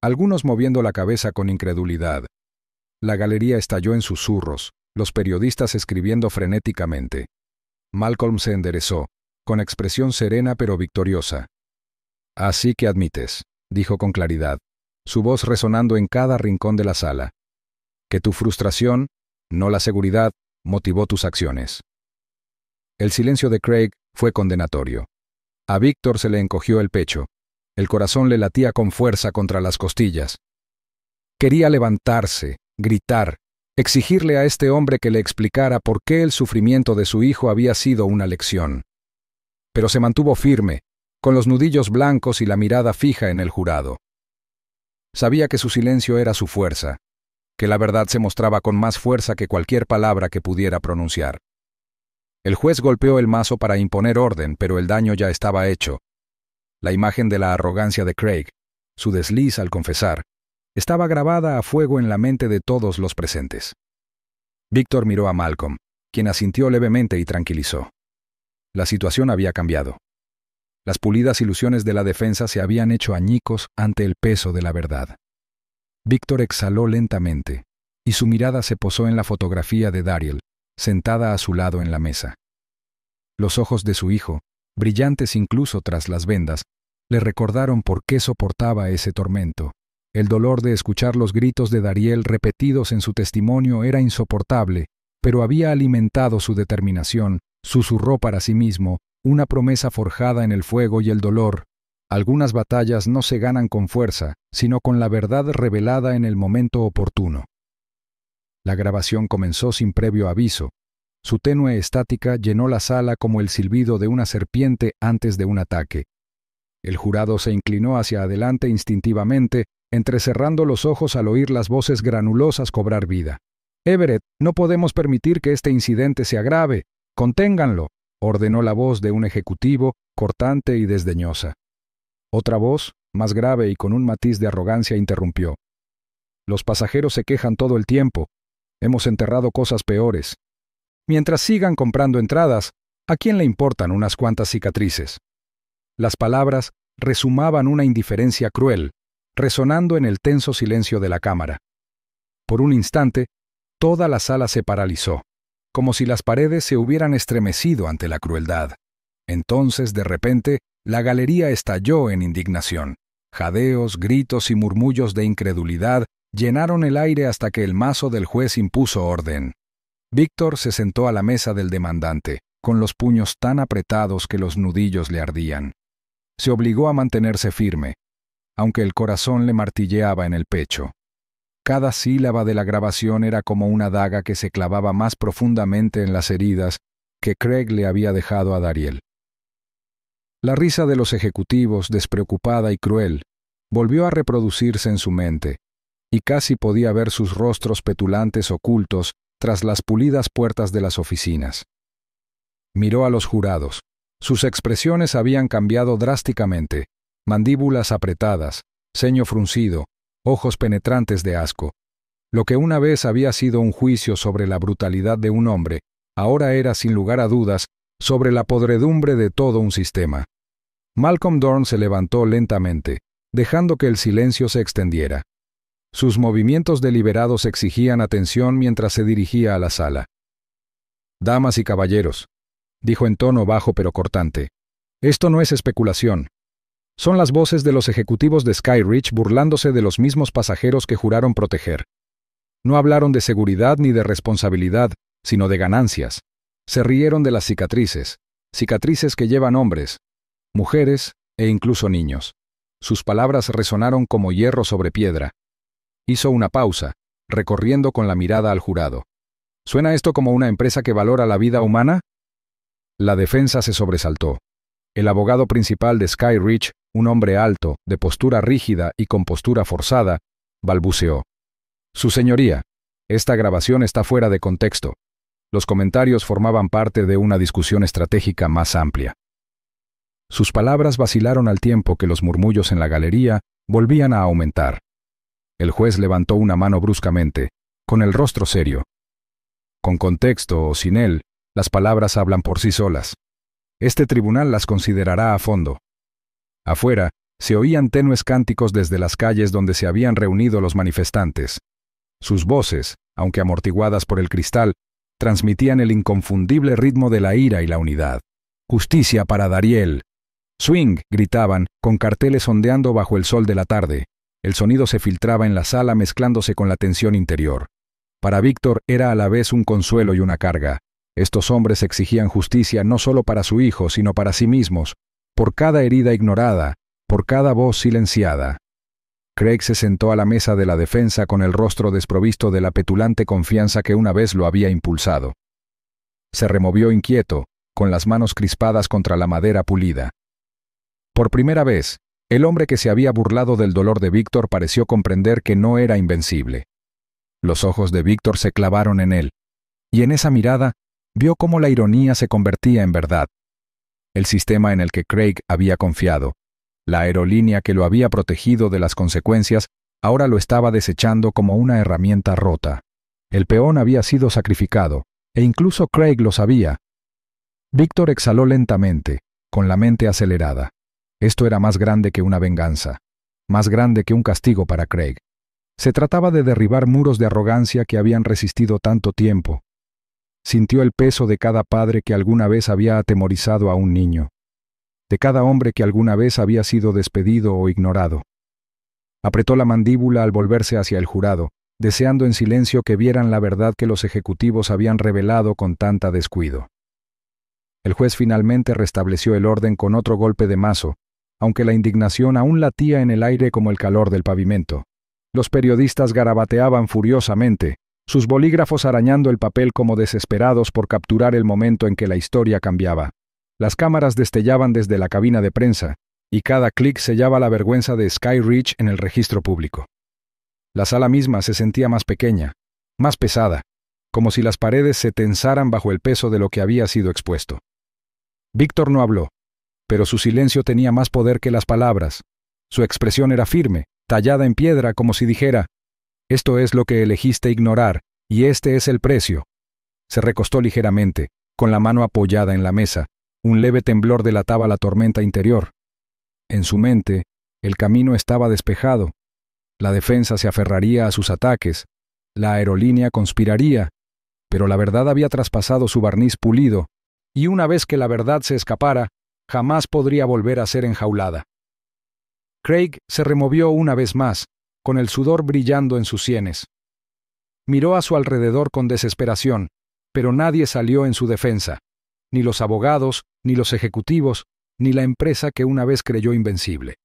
algunos moviendo la cabeza con incredulidad. La galería estalló en susurros, los periodistas escribiendo frenéticamente. Malcolm se enderezó, con expresión serena pero victoriosa. «Así que admites», dijo con claridad, su voz resonando en cada rincón de la sala, «que tu frustración, no la seguridad, motivó tus acciones». El silencio de Craig fue condenatorio. A Víctor se le encogió el pecho. El corazón le latía con fuerza contra las costillas. Quería levantarse, gritar, exigirle a este hombre que le explicara por qué el sufrimiento de su hijo había sido una lección. Pero se mantuvo firme, con los nudillos blancos y la mirada fija en el jurado. Sabía que su silencio era su fuerza, que la verdad se mostraba con más fuerza que cualquier palabra que pudiera pronunciar. El juez golpeó el mazo para imponer orden, pero el daño ya estaba hecho. La imagen de la arrogancia de Craig, su desliz al confesar, estaba grabada a fuego en la mente de todos los presentes. Víctor miró a Malcolm, quien asintió levemente y tranquilizó. La situación había cambiado. Las pulidas ilusiones de la defensa se habían hecho añicos ante el peso de la verdad. Víctor exhaló lentamente, y su mirada se posó en la fotografía de Daryl, sentada a su lado en la mesa. Los ojos de su hijo, brillantes incluso tras las vendas, le recordaron por qué soportaba ese tormento. El dolor de escuchar los gritos de Daryl repetidos en su testimonio era insoportable, pero había alimentado su determinación. Susurró para sí mismo, una promesa forjada en el fuego y el dolor. Algunas batallas no se ganan con fuerza, sino con la verdad revelada en el momento oportuno. La grabación comenzó sin previo aviso. Su tenue estática llenó la sala como el silbido de una serpiente antes de un ataque. El jurado se inclinó hacia adelante instintivamente, entrecerrando los ojos al oír las voces granulosas cobrar vida. «Everett, no podemos permitir que este incidente se agrave. Conténganlo», ordenó la voz de un ejecutivo, cortante y desdeñosa. Otra voz, más grave y con un matiz de arrogancia, interrumpió. «Los pasajeros se quejan todo el tiempo. Hemos enterrado cosas peores. Mientras sigan comprando entradas, ¿a quién le importan unas cuantas cicatrices?». Las palabras resumaban una indiferencia cruel, resonando en el tenso silencio de la cámara. Por un instante, toda la sala se paralizó, como si las paredes se hubieran estremecido ante la crueldad. Entonces, de repente, la galería estalló en indignación. Jadeos, gritos y murmullos de incredulidad llenaron el aire hasta que el mazo del juez impuso orden. Víctor se sentó a la mesa del demandante, con los puños tan apretados que los nudillos le ardían. Se obligó a mantenerse firme, aunque el corazón le martilleaba en el pecho. Cada sílaba de la grabación era como una daga que se clavaba más profundamente en las heridas que Craig le había dejado a Daryl. La risa de los ejecutivos, despreocupada y cruel, volvió a reproducirse en su mente, y casi podía ver sus rostros petulantes ocultos tras las pulidas puertas de las oficinas. Miró a los jurados. Sus expresiones habían cambiado drásticamente: mandíbulas apretadas, ceño fruncido, ojos penetrantes de asco. Lo que una vez había sido un juicio sobre la brutalidad de un hombre, ahora era, sin lugar a dudas, sobre la podredumbre de todo un sistema. Malcolm Dorn se levantó lentamente, dejando que el silencio se extendiera. Sus movimientos deliberados exigían atención mientras se dirigía a la sala. «Damas y caballeros», dijo en tono bajo pero cortante, «esto no es especulación. Son las voces de los ejecutivos de Skyridge burlándose de los mismos pasajeros que juraron proteger. No hablaron de seguridad ni de responsabilidad, sino de ganancias. Se rieron de las cicatrices, cicatrices que llevan hombres, mujeres e incluso niños. Sus palabras resonaron como hierro sobre piedra». Hizo una pausa, recorriendo con la mirada al jurado. «¿Suena esto como una empresa que valora la vida humana?». La defensa se sobresaltó. El abogado principal de Skyridge, un hombre alto, de postura rígida y con postura forzada, balbuceó: «Su señoría, esta grabación está fuera de contexto». Los comentarios formaban parte de una discusión estratégica más amplia. Sus palabras vacilaron al tiempo que los murmullos en la galería volvían a aumentar. El juez levantó una mano bruscamente, con el rostro serio. Con contexto o sin él, las palabras hablan por sí solas. Este tribunal las considerará a fondo. Afuera, se oían tenues cánticos desde las calles donde se habían reunido los manifestantes. Sus voces, aunque amortiguadas por el cristal, transmitían el inconfundible ritmo de la ira y la unidad. «Justicia para Daryl». «Swing», gritaban, con carteles ondeando bajo el sol de la tarde. El sonido se filtraba en la sala mezclándose con la tensión interior. Para Víctor era a la vez un consuelo y una carga. Estos hombres exigían justicia no solo para su hijo, sino para sí mismos, por cada herida ignorada, por cada voz silenciada. Craig se sentó a la mesa de la defensa con el rostro desprovisto de la petulante confianza que una vez lo había impulsado. Se removió inquieto, con las manos crispadas contra la madera pulida. Por primera vez, el hombre que se había burlado del dolor de Víctor pareció comprender que no era invencible. Los ojos de Víctor se clavaron en él, y en esa mirada vio cómo la ironía se convertía en verdad. El sistema en el que Craig había confiado, La aerolínea que lo había protegido de las consecuencias ahora lo estaba desechando como una herramienta rota. El peón había sido sacrificado, e incluso Craig lo sabía. Víctor exhaló lentamente, con la mente acelerada. Esto era más grande que una venganza, más grande que un castigo para Craig. Se trataba de derribar muros de arrogancia que habían resistido tanto tiempo. Sintió el peso de cada padre que alguna vez había atemorizado a un niño, de cada hombre que alguna vez había sido despedido o ignorado. Apretó la mandíbula al volverse hacia el jurado, deseando en silencio que vieran la verdad que los ejecutivos habían revelado con tanta descuido. El juez finalmente restableció el orden con otro golpe de mazo, aunque la indignación aún latía en el aire como el calor del pavimento. Los periodistas garabateaban furiosamente, sus bolígrafos arañando el papel como desesperados por capturar el momento en que la historia cambiaba. Las cámaras destellaban desde la cabina de prensa, y cada clic sellaba la vergüenza de Sky Ridge en el registro público. La sala misma se sentía más pequeña, más pesada, como si las paredes se tensaran bajo el peso de lo que había sido expuesto. Víctor no habló, pero su silencio tenía más poder que las palabras. Su expresión era firme, tallada en piedra, como si dijera: «Esto es lo que elegiste ignorar, y este es el precio». Se recostó ligeramente, con la mano apoyada en la mesa. Un leve temblor delataba la tormenta interior. En su mente, el camino estaba despejado. La defensa se aferraría a sus ataques. La aerolínea conspiraría. Pero la verdad había traspasado su barniz pulido, y una vez que la verdad se escapara, jamás podría volver a ser enjaulada. Craig se removió una vez más, con el sudor brillando en sus sienes. Miró a su alrededor con desesperación, pero nadie salió en su defensa, ni los abogados, ni los ejecutivos, ni la empresa que una vez creyó invencible.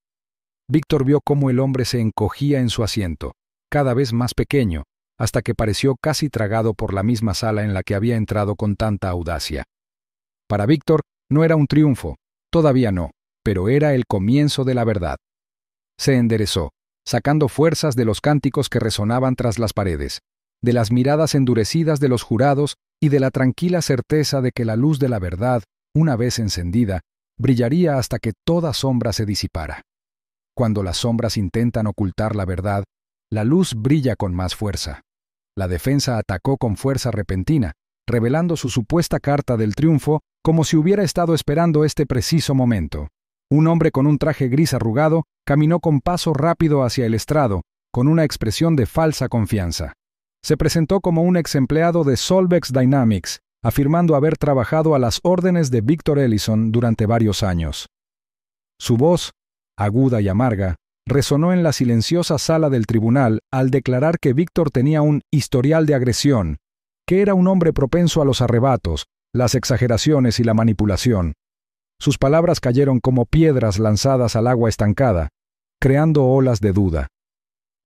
Víctor vio cómo el hombre se encogía en su asiento, cada vez más pequeño, hasta que pareció casi tragado por la misma sala en la que había entrado con tanta audacia. Para Víctor no era un triunfo, todavía no, pero era el comienzo de la verdad. Se enderezó, sacando fuerzas de los cánticos que resonaban tras las paredes, de las miradas endurecidas de los jurados y de la tranquila certeza de que la luz de la verdad, una vez encendida, brillaría hasta que toda sombra se disipara. Cuando las sombras intentan ocultar la verdad, la luz brilla con más fuerza. La defensa atacó con fuerza repentina, revelando su supuesta carta del triunfo como si hubiera estado esperando este preciso momento. Un hombre con un traje gris arrugado caminó con paso rápido hacia el estrado, con una expresión de falsa confianza. Se presentó como un ex empleado de Solvex Dynamics, afirmando haber trabajado a las órdenes de Victor Ellison durante varios años. Su voz, aguda y amarga, resonó en la silenciosa sala del tribunal al declarar que Víctor tenía un historial de agresión, que era un hombre propenso a los arrebatos, las exageraciones y la manipulación. Sus palabras cayeron como piedras lanzadas al agua estancada, creando olas de duda.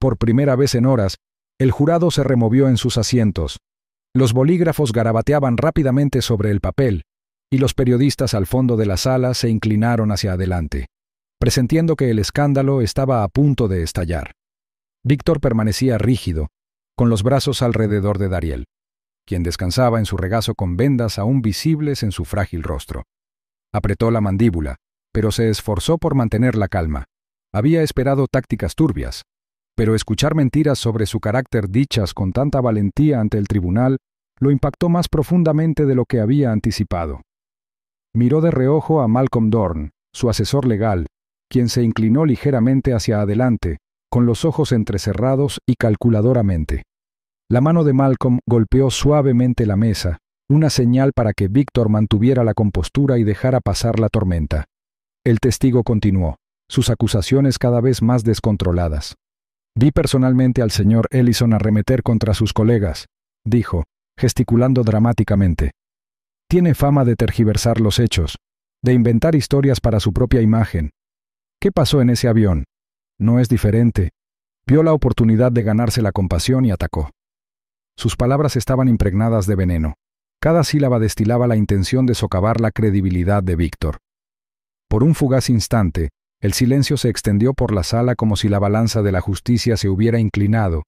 Por primera vez en horas, el jurado se removió en sus asientos. Los bolígrafos garabateaban rápidamente sobre el papel, y los periodistas al fondo de la sala se inclinaron hacia adelante, presintiendo que el escándalo estaba a punto de estallar. Víctor permanecía rígido, con los brazos alrededor de Dariel, quien descansaba en su regazo con vendas aún visibles en su frágil rostro. Apretó la mandíbula, pero se esforzó por mantener la calma. Había esperado tácticas turbias, pero escuchar mentiras sobre su carácter dichas con tanta valentía ante el tribunal lo impactó más profundamente de lo que había anticipado. Miró de reojo a Malcolm Dorn, su asesor legal, quien se inclinó ligeramente hacia adelante, con los ojos entrecerrados y calculadoramente. La mano de Malcolm golpeó suavemente la mesa, una señal para que Víctor mantuviera la compostura y dejara pasar la tormenta. El testigo continuó, sus acusaciones cada vez más descontroladas. «Vi personalmente al señor Ellison arremeter contra sus colegas», dijo, gesticulando dramáticamente. «Tiene fama de tergiversar los hechos, de inventar historias para su propia imagen. ¿Qué pasó en ese avión? No es diferente. Vio la oportunidad de ganarse la compasión y atacó». Sus palabras estaban impregnadas de veneno. Cada sílaba destilaba la intención de socavar la credibilidad de Víctor. Por un fugaz instante, el silencio se extendió por la sala como si la balanza de la justicia se hubiera inclinado.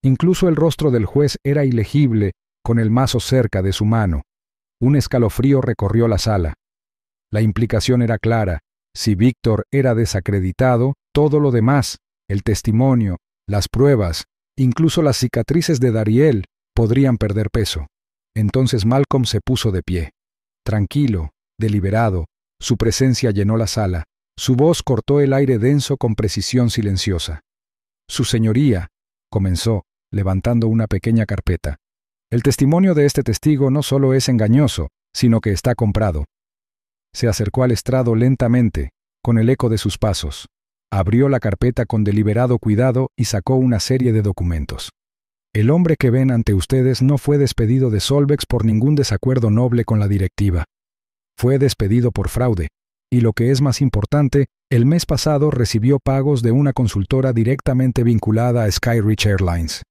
Incluso el rostro del juez era ilegible, con el mazo cerca de su mano. Un escalofrío recorrió la sala. La implicación era clara: Si Víctor era desacreditado, todo lo demás, el testimonio, las pruebas, incluso las cicatrices de Dariel, podrían perder peso. Entonces Malcolm se puso de pie. Tranquilo, deliberado, su presencia llenó la sala, su voz cortó el aire denso con precisión silenciosa. «Su señoría», comenzó, levantando una pequeña carpeta. «El testimonio de este testigo no solo es engañoso, sino que está comprado». Se acercó al estrado lentamente, con el eco de sus pasos. Abrió la carpeta con deliberado cuidado y sacó una serie de documentos. El hombre que ven ante ustedes no fue despedido de Solvex por ningún desacuerdo noble con la directiva. Fue despedido por fraude, y lo que es más importante, el mes pasado recibió pagos de una consultora directamente vinculada a Skyreach Airlines.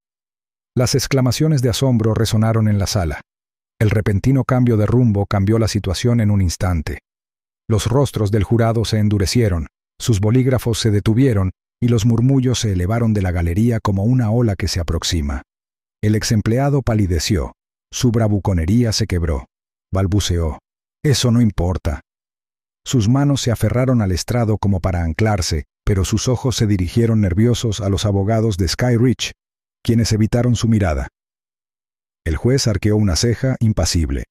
Las exclamaciones de asombro resonaron en la sala. El repentino cambio de rumbo cambió la situación en un instante. Los rostros del jurado se endurecieron, sus bolígrafos se detuvieron y los murmullos se elevaron de la galería como una ola que se aproxima. El exempleado palideció, su bravuconería se quebró. Balbuceó: «Eso no importa». Sus manos se aferraron al estrado como para anclarse, pero sus ojos se dirigieron nerviosos a los abogados de Skyreach, quienes evitaron su mirada. El juez arqueó una ceja, impasible.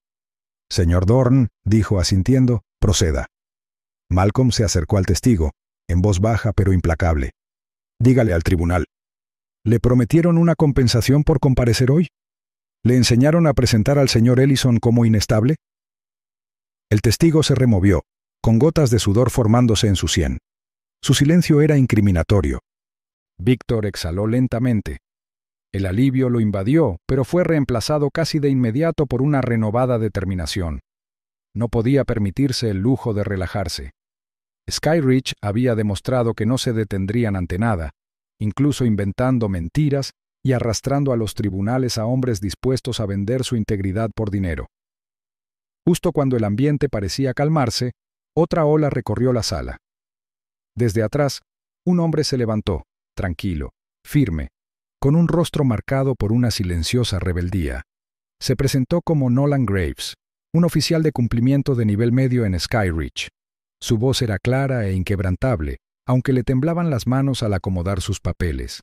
«Señor Dorn», dijo asintiendo, «proceda». Malcolm se acercó al testigo, en voz baja pero implacable. «Dígale al tribunal. ¿Le prometieron una compensación por comparecer hoy? ¿Le enseñaron a presentar al señor Ellison como inestable?» El testigo se removió, con gotas de sudor formándose en su sien. Su silencio era incriminatorio. Víctor exhaló lentamente. El alivio lo invadió, pero fue reemplazado casi de inmediato por una renovada determinación. No podía permitirse el lujo de relajarse. Skyreach había demostrado que no se detendrían ante nada, incluso inventando mentiras y arrastrando a los tribunales a hombres dispuestos a vender su integridad por dinero. Justo cuando el ambiente parecía calmarse, otra ola recorrió la sala. Desde atrás, un hombre se levantó, tranquilo, firme, con un rostro marcado por una silenciosa rebeldía. Se presentó como Nolan Graves, un oficial de cumplimiento de nivel medio en Skyreach. Su voz era clara e inquebrantable, aunque le temblaban las manos al acomodar sus papeles.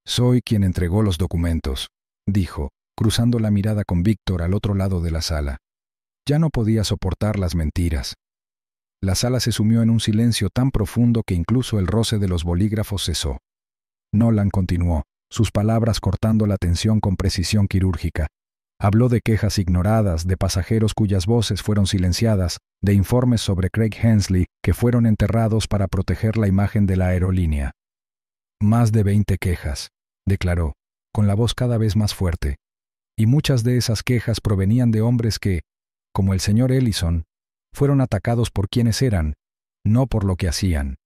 «Soy quien entregó los documentos», dijo, cruzando la mirada con Víctor al otro lado de la sala. Ya no podía soportar las mentiras. La sala se sumió en un silencio tan profundo que incluso el roce de los bolígrafos cesó. Nolan continuó, sus palabras cortando la tensión con precisión quirúrgica. Habló de quejas ignoradas, de pasajeros cuyas voces fueron silenciadas, de informes sobre Craig Hensley que fueron enterrados para proteger la imagen de la aerolínea. «Más de 20 quejas», declaró, con la voz cada vez más fuerte, y muchas de esas quejas provenían de hombres que, como el señor Ellison, fueron atacados por quienes eran, no por lo que hacían.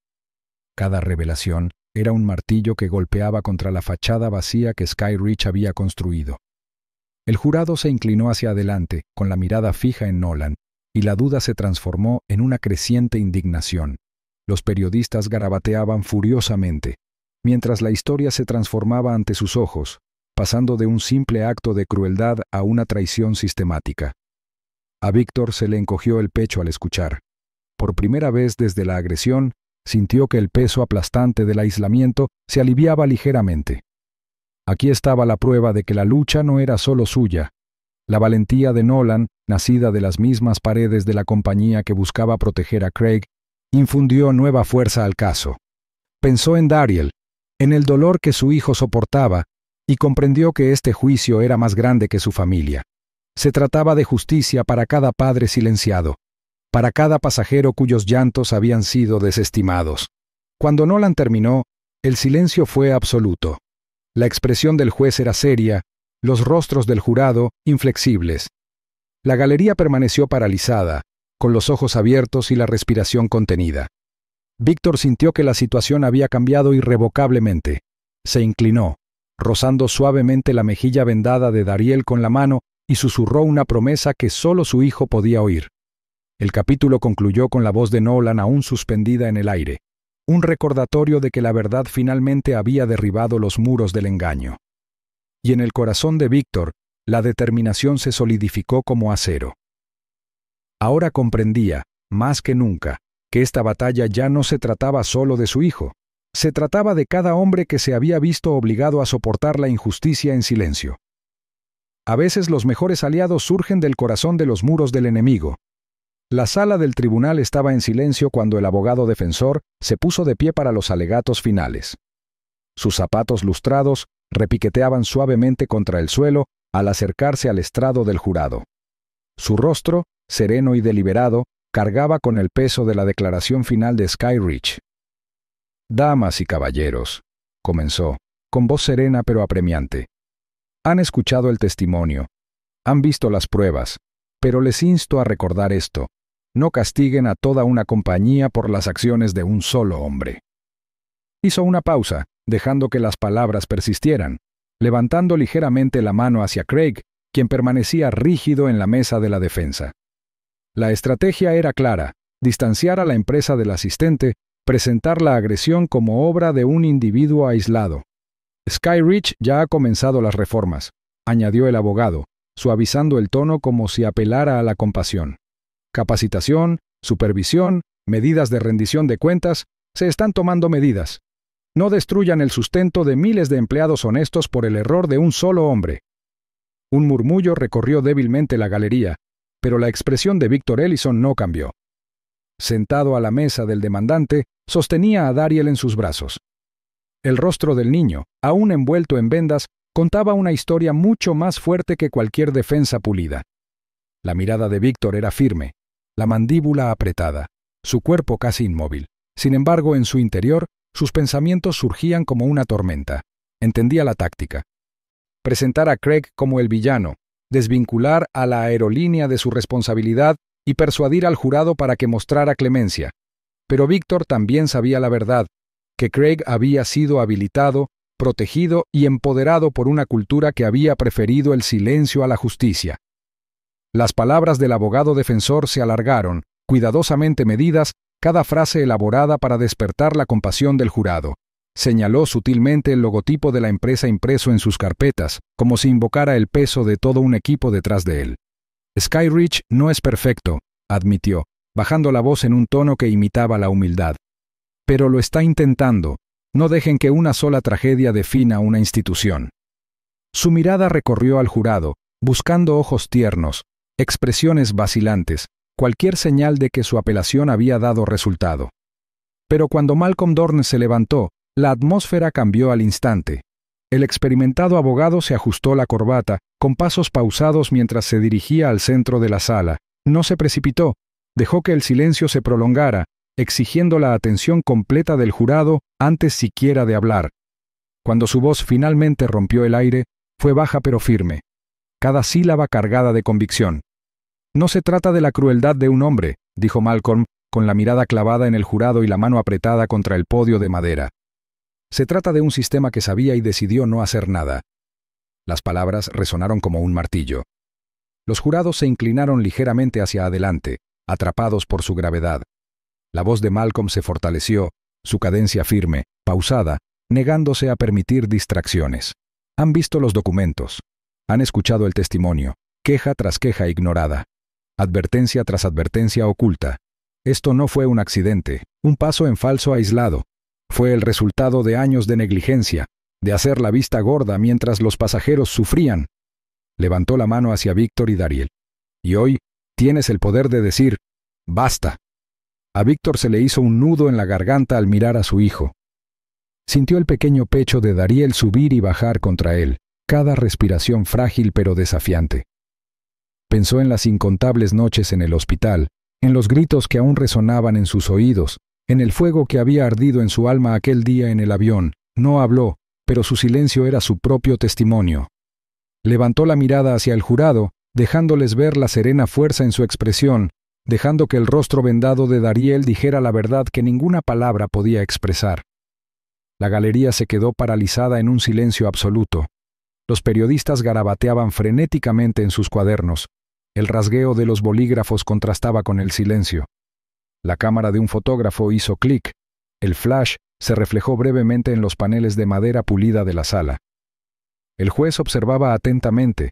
Cada revelación era un martillo que golpeaba contra la fachada vacía que Skyreach había construido. El jurado se inclinó hacia adelante, con la mirada fija en Nolan, y la duda se transformó en una creciente indignación. Los periodistas garabateaban furiosamente, mientras la historia se transformaba ante sus ojos, pasando de un simple acto de crueldad a una traición sistemática. A Víctor se le encogió el pecho al escuchar. Por primera vez desde la agresión, sintió que el peso aplastante del aislamiento se aliviaba ligeramente. Aquí estaba la prueba de que la lucha no era solo suya. La valentía de Nolan, nacida de las mismas paredes de la compañía que buscaba proteger a Craig, infundió nueva fuerza al caso. Pensó en Dariel, en el dolor que su hijo soportaba, y comprendió que este juicio era más grande que su familia. Se trataba de justicia para cada padre silenciado, para cada pasajero cuyos llantos habían sido desestimados. Cuando Nolan terminó, el silencio fue absoluto. La expresión del juez era seria, los rostros del jurado inflexibles. La galería permaneció paralizada, con los ojos abiertos y la respiración contenida. Víctor sintió que la situación había cambiado irrevocablemente. Se inclinó, rozando suavemente la mejilla vendada de Dariel con la mano, y susurró una promesa que solo su hijo podía oír. El capítulo concluyó con la voz de Nolan aún suspendida en el aire, un recordatorio de que la verdad finalmente había derribado los muros del engaño. Y en el corazón de Víctor, la determinación se solidificó como acero. Ahora comprendía, más que nunca, que esta batalla ya no se trataba solo de su hijo. Se trataba de cada hombre que se había visto obligado a soportar la injusticia en silencio. A veces los mejores aliados surgen del corazón de los muros del enemigo. La sala del tribunal estaba en silencio cuando el abogado defensor se puso de pie para los alegatos finales. Sus zapatos lustrados repiqueteaban suavemente contra el suelo al acercarse al estrado del jurado. Su rostro, sereno y deliberado, cargaba con el peso de la declaración final de Skyridge. «Damas y caballeros», comenzó, con voz serena pero apremiante. «Han escuchado el testimonio, han visto las pruebas, pero les insto a recordar esto: no castiguen a toda una compañía por las acciones de un solo hombre». Hizo una pausa, dejando que las palabras persistieran, levantando ligeramente la mano hacia Craig, quien permanecía rígido en la mesa de la defensa. La estrategia era clara: distanciar a la empresa del asistente, presentar la agresión como obra de un individuo aislado. «Skyridge ya ha comenzado las reformas», añadió el abogado, suavizando el tono como si apelara a la compasión. «Capacitación, supervisión, medidas de rendición de cuentas, se están tomando medidas. No destruyan el sustento de miles de empleados honestos por el error de un solo hombre». Un murmullo recorrió débilmente la galería, pero la expresión de Victor Ellison no cambió. Sentado a la mesa del demandante, sostenía a Dariel en sus brazos. El rostro del niño, aún envuelto en vendas, contaba una historia mucho más fuerte que cualquier defensa pulida. La mirada de Víctor era firme, la mandíbula apretada, su cuerpo casi inmóvil. Sin embargo, en su interior, sus pensamientos surgían como una tormenta. Entendía la táctica. Presentar a Craig como el villano, desvincular a la aerolínea de su responsabilidad y persuadir al jurado para que mostrara clemencia. Pero Víctor también sabía la verdad, que Craig había sido habilitado, protegido y empoderado por una cultura que había preferido el silencio a la justicia. Las palabras del abogado defensor se alargaron, cuidadosamente medidas, cada frase elaborada para despertar la compasión del jurado. Señaló sutilmente el logotipo de la empresa impreso en sus carpetas, como si invocara el peso de todo un equipo detrás de él. «Skyridge no es perfecto», admitió, bajando la voz en un tono que imitaba la humildad. «Pero lo está intentando. No dejen que una sola tragedia defina una institución». Su mirada recorrió al jurado, buscando ojos tiernos, expresiones vacilantes, cualquier señal de que su apelación había dado resultado. Pero cuando Malcolm Dorn se levantó, la atmósfera cambió al instante. El experimentado abogado se ajustó la corbata, con pasos pausados mientras se dirigía al centro de la sala. No se precipitó, dejó que el silencio se prolongara, exigiendo la atención completa del jurado antes siquiera de hablar. Cuando su voz finalmente rompió el aire, fue baja pero firme, cada sílaba cargada de convicción. «No se trata de la crueldad de un hombre», dijo Malcolm, con la mirada clavada en el jurado y la mano apretada contra el podio de madera. «Se trata de un sistema que sabía y decidió no hacer nada». Las palabras resonaron como un martillo. Los jurados se inclinaron ligeramente hacia adelante, atrapados por su gravedad. La voz de Malcolm se fortaleció, su cadencia firme, pausada, negándose a permitir distracciones. «Han visto los documentos. Han escuchado el testimonio, queja tras queja ignorada. Advertencia tras advertencia oculta. Esto no fue un accidente, un paso en falso aislado. Fue el resultado de años de negligencia, de hacer la vista gorda mientras los pasajeros sufrían». Levantó la mano hacia Víctor y Dariel. «Y hoy tienes el poder de decir, basta». A Víctor se le hizo un nudo en la garganta al mirar a su hijo. Sintió el pequeño pecho de Dariel subir y bajar contra él, cada respiración frágil pero desafiante. Pensó en las incontables noches en el hospital, en los gritos que aún resonaban en sus oídos, en el fuego que había ardido en su alma aquel día en el avión. No habló, pero su silencio era su propio testimonio. Levantó la mirada hacia el jurado, dejándoles ver la serena fuerza en su expresión, dejando que el rostro vendado de Dariel dijera la verdad que ninguna palabra podía expresar. La galería se quedó paralizada en un silencio absoluto. Los periodistas garabateaban frenéticamente en sus cuadernos. El rasgueo de los bolígrafos contrastaba con el silencio. La cámara de un fotógrafo hizo clic. El flash se reflejó brevemente en los paneles de madera pulida de la sala. El juez observaba atentamente,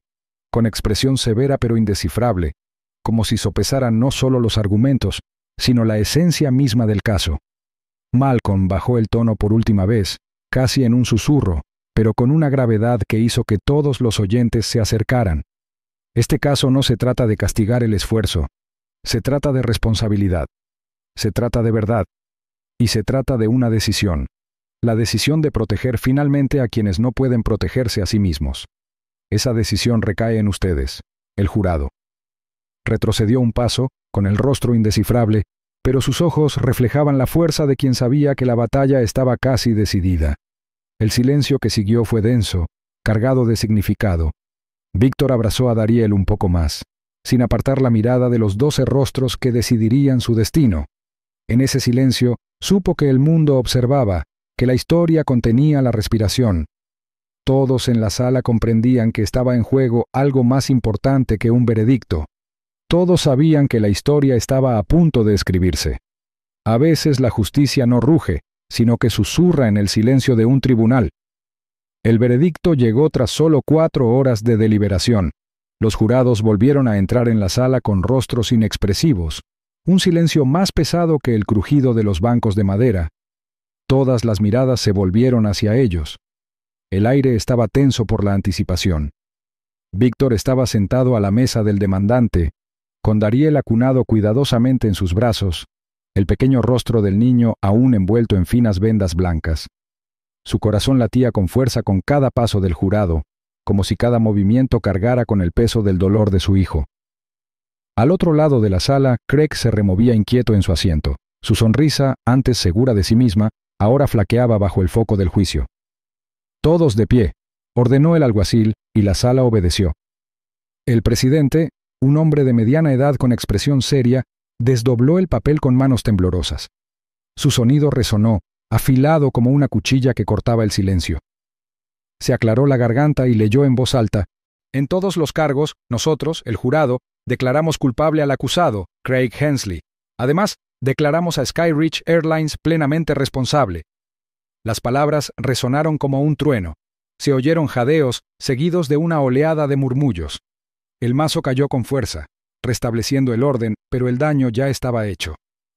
con expresión severa pero indescifrable, como si sopesara no solo los argumentos, sino la esencia misma del caso. Malcolm bajó el tono por última vez, casi en un susurro, pero con una gravedad que hizo que todos los oyentes se acercaran. Este caso no se trata de castigar el esfuerzo, se trata de responsabilidad, se trata de verdad, y se trata de una decisión, la decisión de proteger finalmente a quienes no pueden protegerse a sí mismos. Esa decisión recae en ustedes, el jurado. Retrocedió un paso, con el rostro indescifrable, pero sus ojos reflejaban la fuerza de quien sabía que la batalla estaba casi decidida. El silencio que siguió fue denso, cargado de significado. Víctor abrazó a Dariel un poco más, sin apartar la mirada de los 12 rostros que decidirían su destino. En ese silencio, supo que el mundo observaba, que la historia contenía la respiración. Todos en la sala comprendían que estaba en juego algo más importante que un veredicto. Todos sabían que la historia estaba a punto de escribirse. A veces la justicia no ruge, sino que susurra en el silencio de un tribunal. El veredicto llegó tras solo 4 horas de deliberación. Los jurados volvieron a entrar en la sala con rostros inexpresivos, un silencio más pesado que el crujido de los bancos de madera. Todas las miradas se volvieron hacia ellos. El aire estaba tenso por la anticipación. Víctor estaba sentado a la mesa del demandante, con Dariel acunado cuidadosamente en sus brazos, el pequeño rostro del niño aún envuelto en finas vendas blancas. Su corazón latía con fuerza con cada paso del jurado, como si cada movimiento cargara con el peso del dolor de su hijo. Al otro lado de la sala, Craig se removía inquieto en su asiento. Su sonrisa, antes segura de sí misma, ahora flaqueaba bajo el foco del juicio. «Todos de pie», ordenó el alguacil, y la sala obedeció. El presidente, un hombre de mediana edad con expresión seria, desdobló el papel con manos temblorosas. Su sonido resonó, afilado como una cuchilla que cortaba el silencio. Se aclaró la garganta y leyó en voz alta: «En todos los cargos, nosotros, el jurado, declaramos culpable al acusado, Craig Hensley. Además, declaramos a Skyridge Airlines plenamente responsable». Las palabras resonaron como un trueno. Se oyeron jadeos, seguidos de una oleada de murmullos. El mazo cayó con fuerza, restableciendo el orden, pero el daño ya estaba hecho.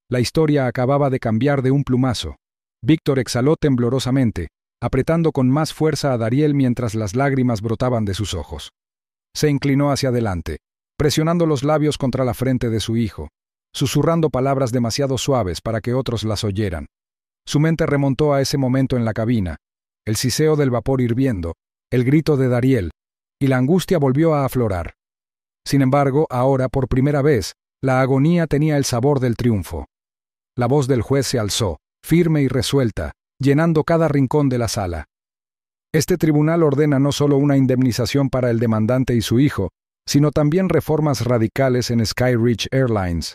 La historia acababa de cambiar de un plumazo. Víctor exhaló temblorosamente, apretando con más fuerza a Dariel mientras las lágrimas brotaban de sus ojos. Se inclinó hacia adelante, presionando los labios contra la frente de su hijo, susurrando palabras demasiado suaves para que otros las oyeran. Su mente remontó a ese momento en la cabina, el siseo del vapor hirviendo, el grito de Dariel, y la angustia volvió a aflorar. Sin embargo, ahora, por primera vez, la agonía tenía el sabor del triunfo. La voz del juez se alzó, firme y resuelta, llenando cada rincón de la sala. Este tribunal ordena no solo una indemnización para el demandante y su hijo, sino también reformas radicales en Skyridge Airlines.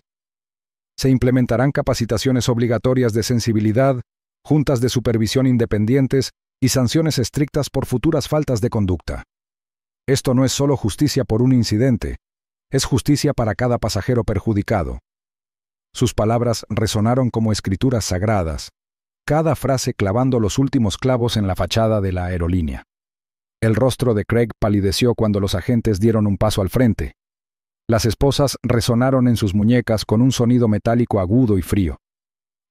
Se implementarán capacitaciones obligatorias de sensibilidad, juntas de supervisión independientes y sanciones estrictas por futuras faltas de conducta. Esto no es solo justicia por un incidente, es justicia para cada pasajero perjudicado. Sus palabras resonaron como escrituras sagradas, cada frase clavando los últimos clavos en la fachada de la aerolínea. El rostro de Craig palideció cuando los agentes dieron un paso al frente. Las esposas resonaron en sus muñecas con un sonido metálico agudo y frío.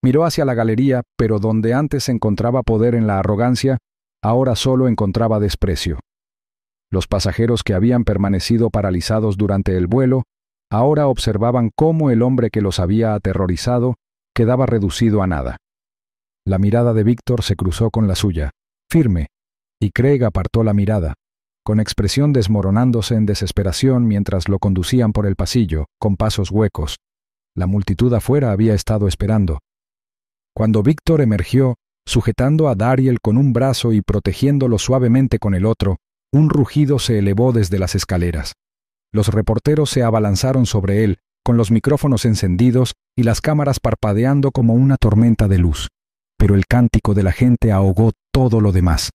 Miró hacia la galería, pero donde antes se encontraba poder en la arrogancia, ahora solo encontraba desprecio. Los pasajeros que habían permanecido paralizados durante el vuelo, ahora observaban cómo el hombre que los había aterrorizado quedaba reducido a nada. La mirada de Víctor se cruzó con la suya, firme, y Craig apartó la mirada, con expresión desmoronándose en desesperación mientras lo conducían por el pasillo, con pasos huecos. La multitud afuera había estado esperando. Cuando Víctor emergió, sujetando a Dariel con un brazo y protegiéndolo suavemente con el otro, un rugido se elevó desde las escaleras. Los reporteros se abalanzaron sobre él, con los micrófonos encendidos y las cámaras parpadeando como una tormenta de luz. Pero el cántico de la gente ahogó todo lo demás.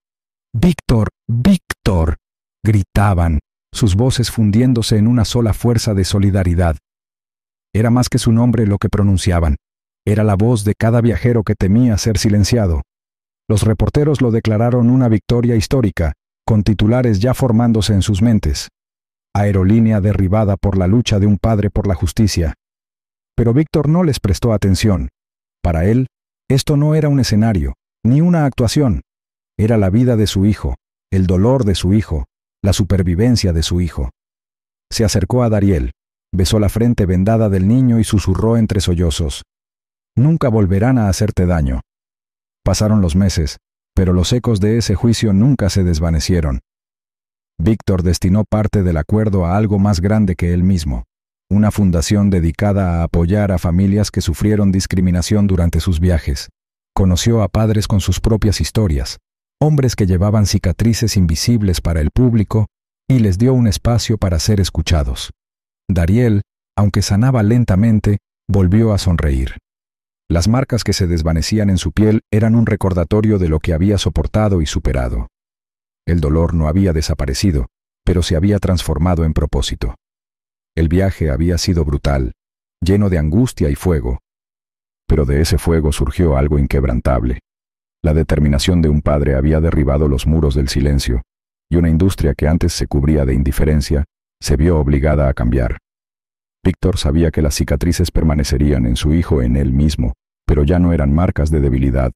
«¡Víctor! ¡Víctor!», gritaban, sus voces fundiéndose en una sola fuerza de solidaridad. Era más que su nombre lo que pronunciaban. Era la voz de cada viajero que temía ser silenciado. Los reporteros lo declararon una victoria histórica, con titulares ya formándose en sus mentes. Aerolínea derribada por la lucha de un padre por la justicia. Pero Víctor no les prestó atención. Para él, esto no era un escenario, ni una actuación. Era la vida de su hijo, el dolor de su hijo, la supervivencia de su hijo. Se acercó a Dariel, besó la frente vendada del niño y susurró entre sollozos: «Nunca volverán a hacerte daño». Pasaron los meses, pero los ecos de ese juicio nunca se desvanecieron. Víctor destinó parte del acuerdo a algo más grande que él mismo, una fundación dedicada a apoyar a familias que sufrieron discriminación durante sus viajes. Conoció a padres con sus propias historias, hombres que llevaban cicatrices invisibles para el público, y les dio un espacio para ser escuchados. Dariel, aunque sanaba lentamente, volvió a sonreír. Las marcas que se desvanecían en su piel eran un recordatorio de lo que había soportado y superado. El dolor no había desaparecido, pero se había transformado en propósito. El viaje había sido brutal, lleno de angustia y fuego. Pero de ese fuego surgió algo inquebrantable. La determinación de un padre había derribado los muros del silencio, y una industria que antes se cubría de indiferencia, se vio obligada a cambiar. Víctor sabía que las cicatrices permanecerían en su hijo, en él mismo, pero ya no eran marcas de debilidad.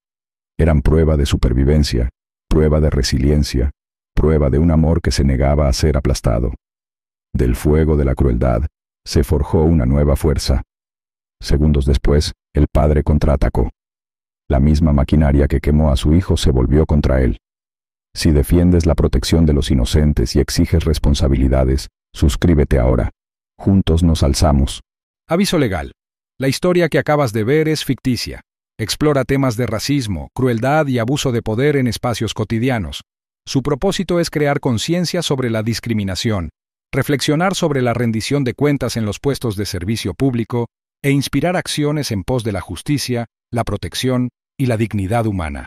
Eran prueba de supervivencia, prueba de resiliencia, prueba de un amor que se negaba a ser aplastado. Del fuego de la crueldad se forjó una nueva fuerza. Segundos después, el padre contraatacó. La misma maquinaria que quemó a su hijo se volvió contra él. Si defiendes la protección de los inocentes y exiges responsabilidades, suscríbete ahora. Juntos nos alzamos. Aviso legal. La historia que acabas de ver es ficticia. Explora temas de racismo, crueldad y abuso de poder en espacios cotidianos. Su propósito es crear conciencia sobre la discriminación, reflexionar sobre la rendición de cuentas en los puestos de servicio público e inspirar acciones en pos de la justicia, la protección y la dignidad humana.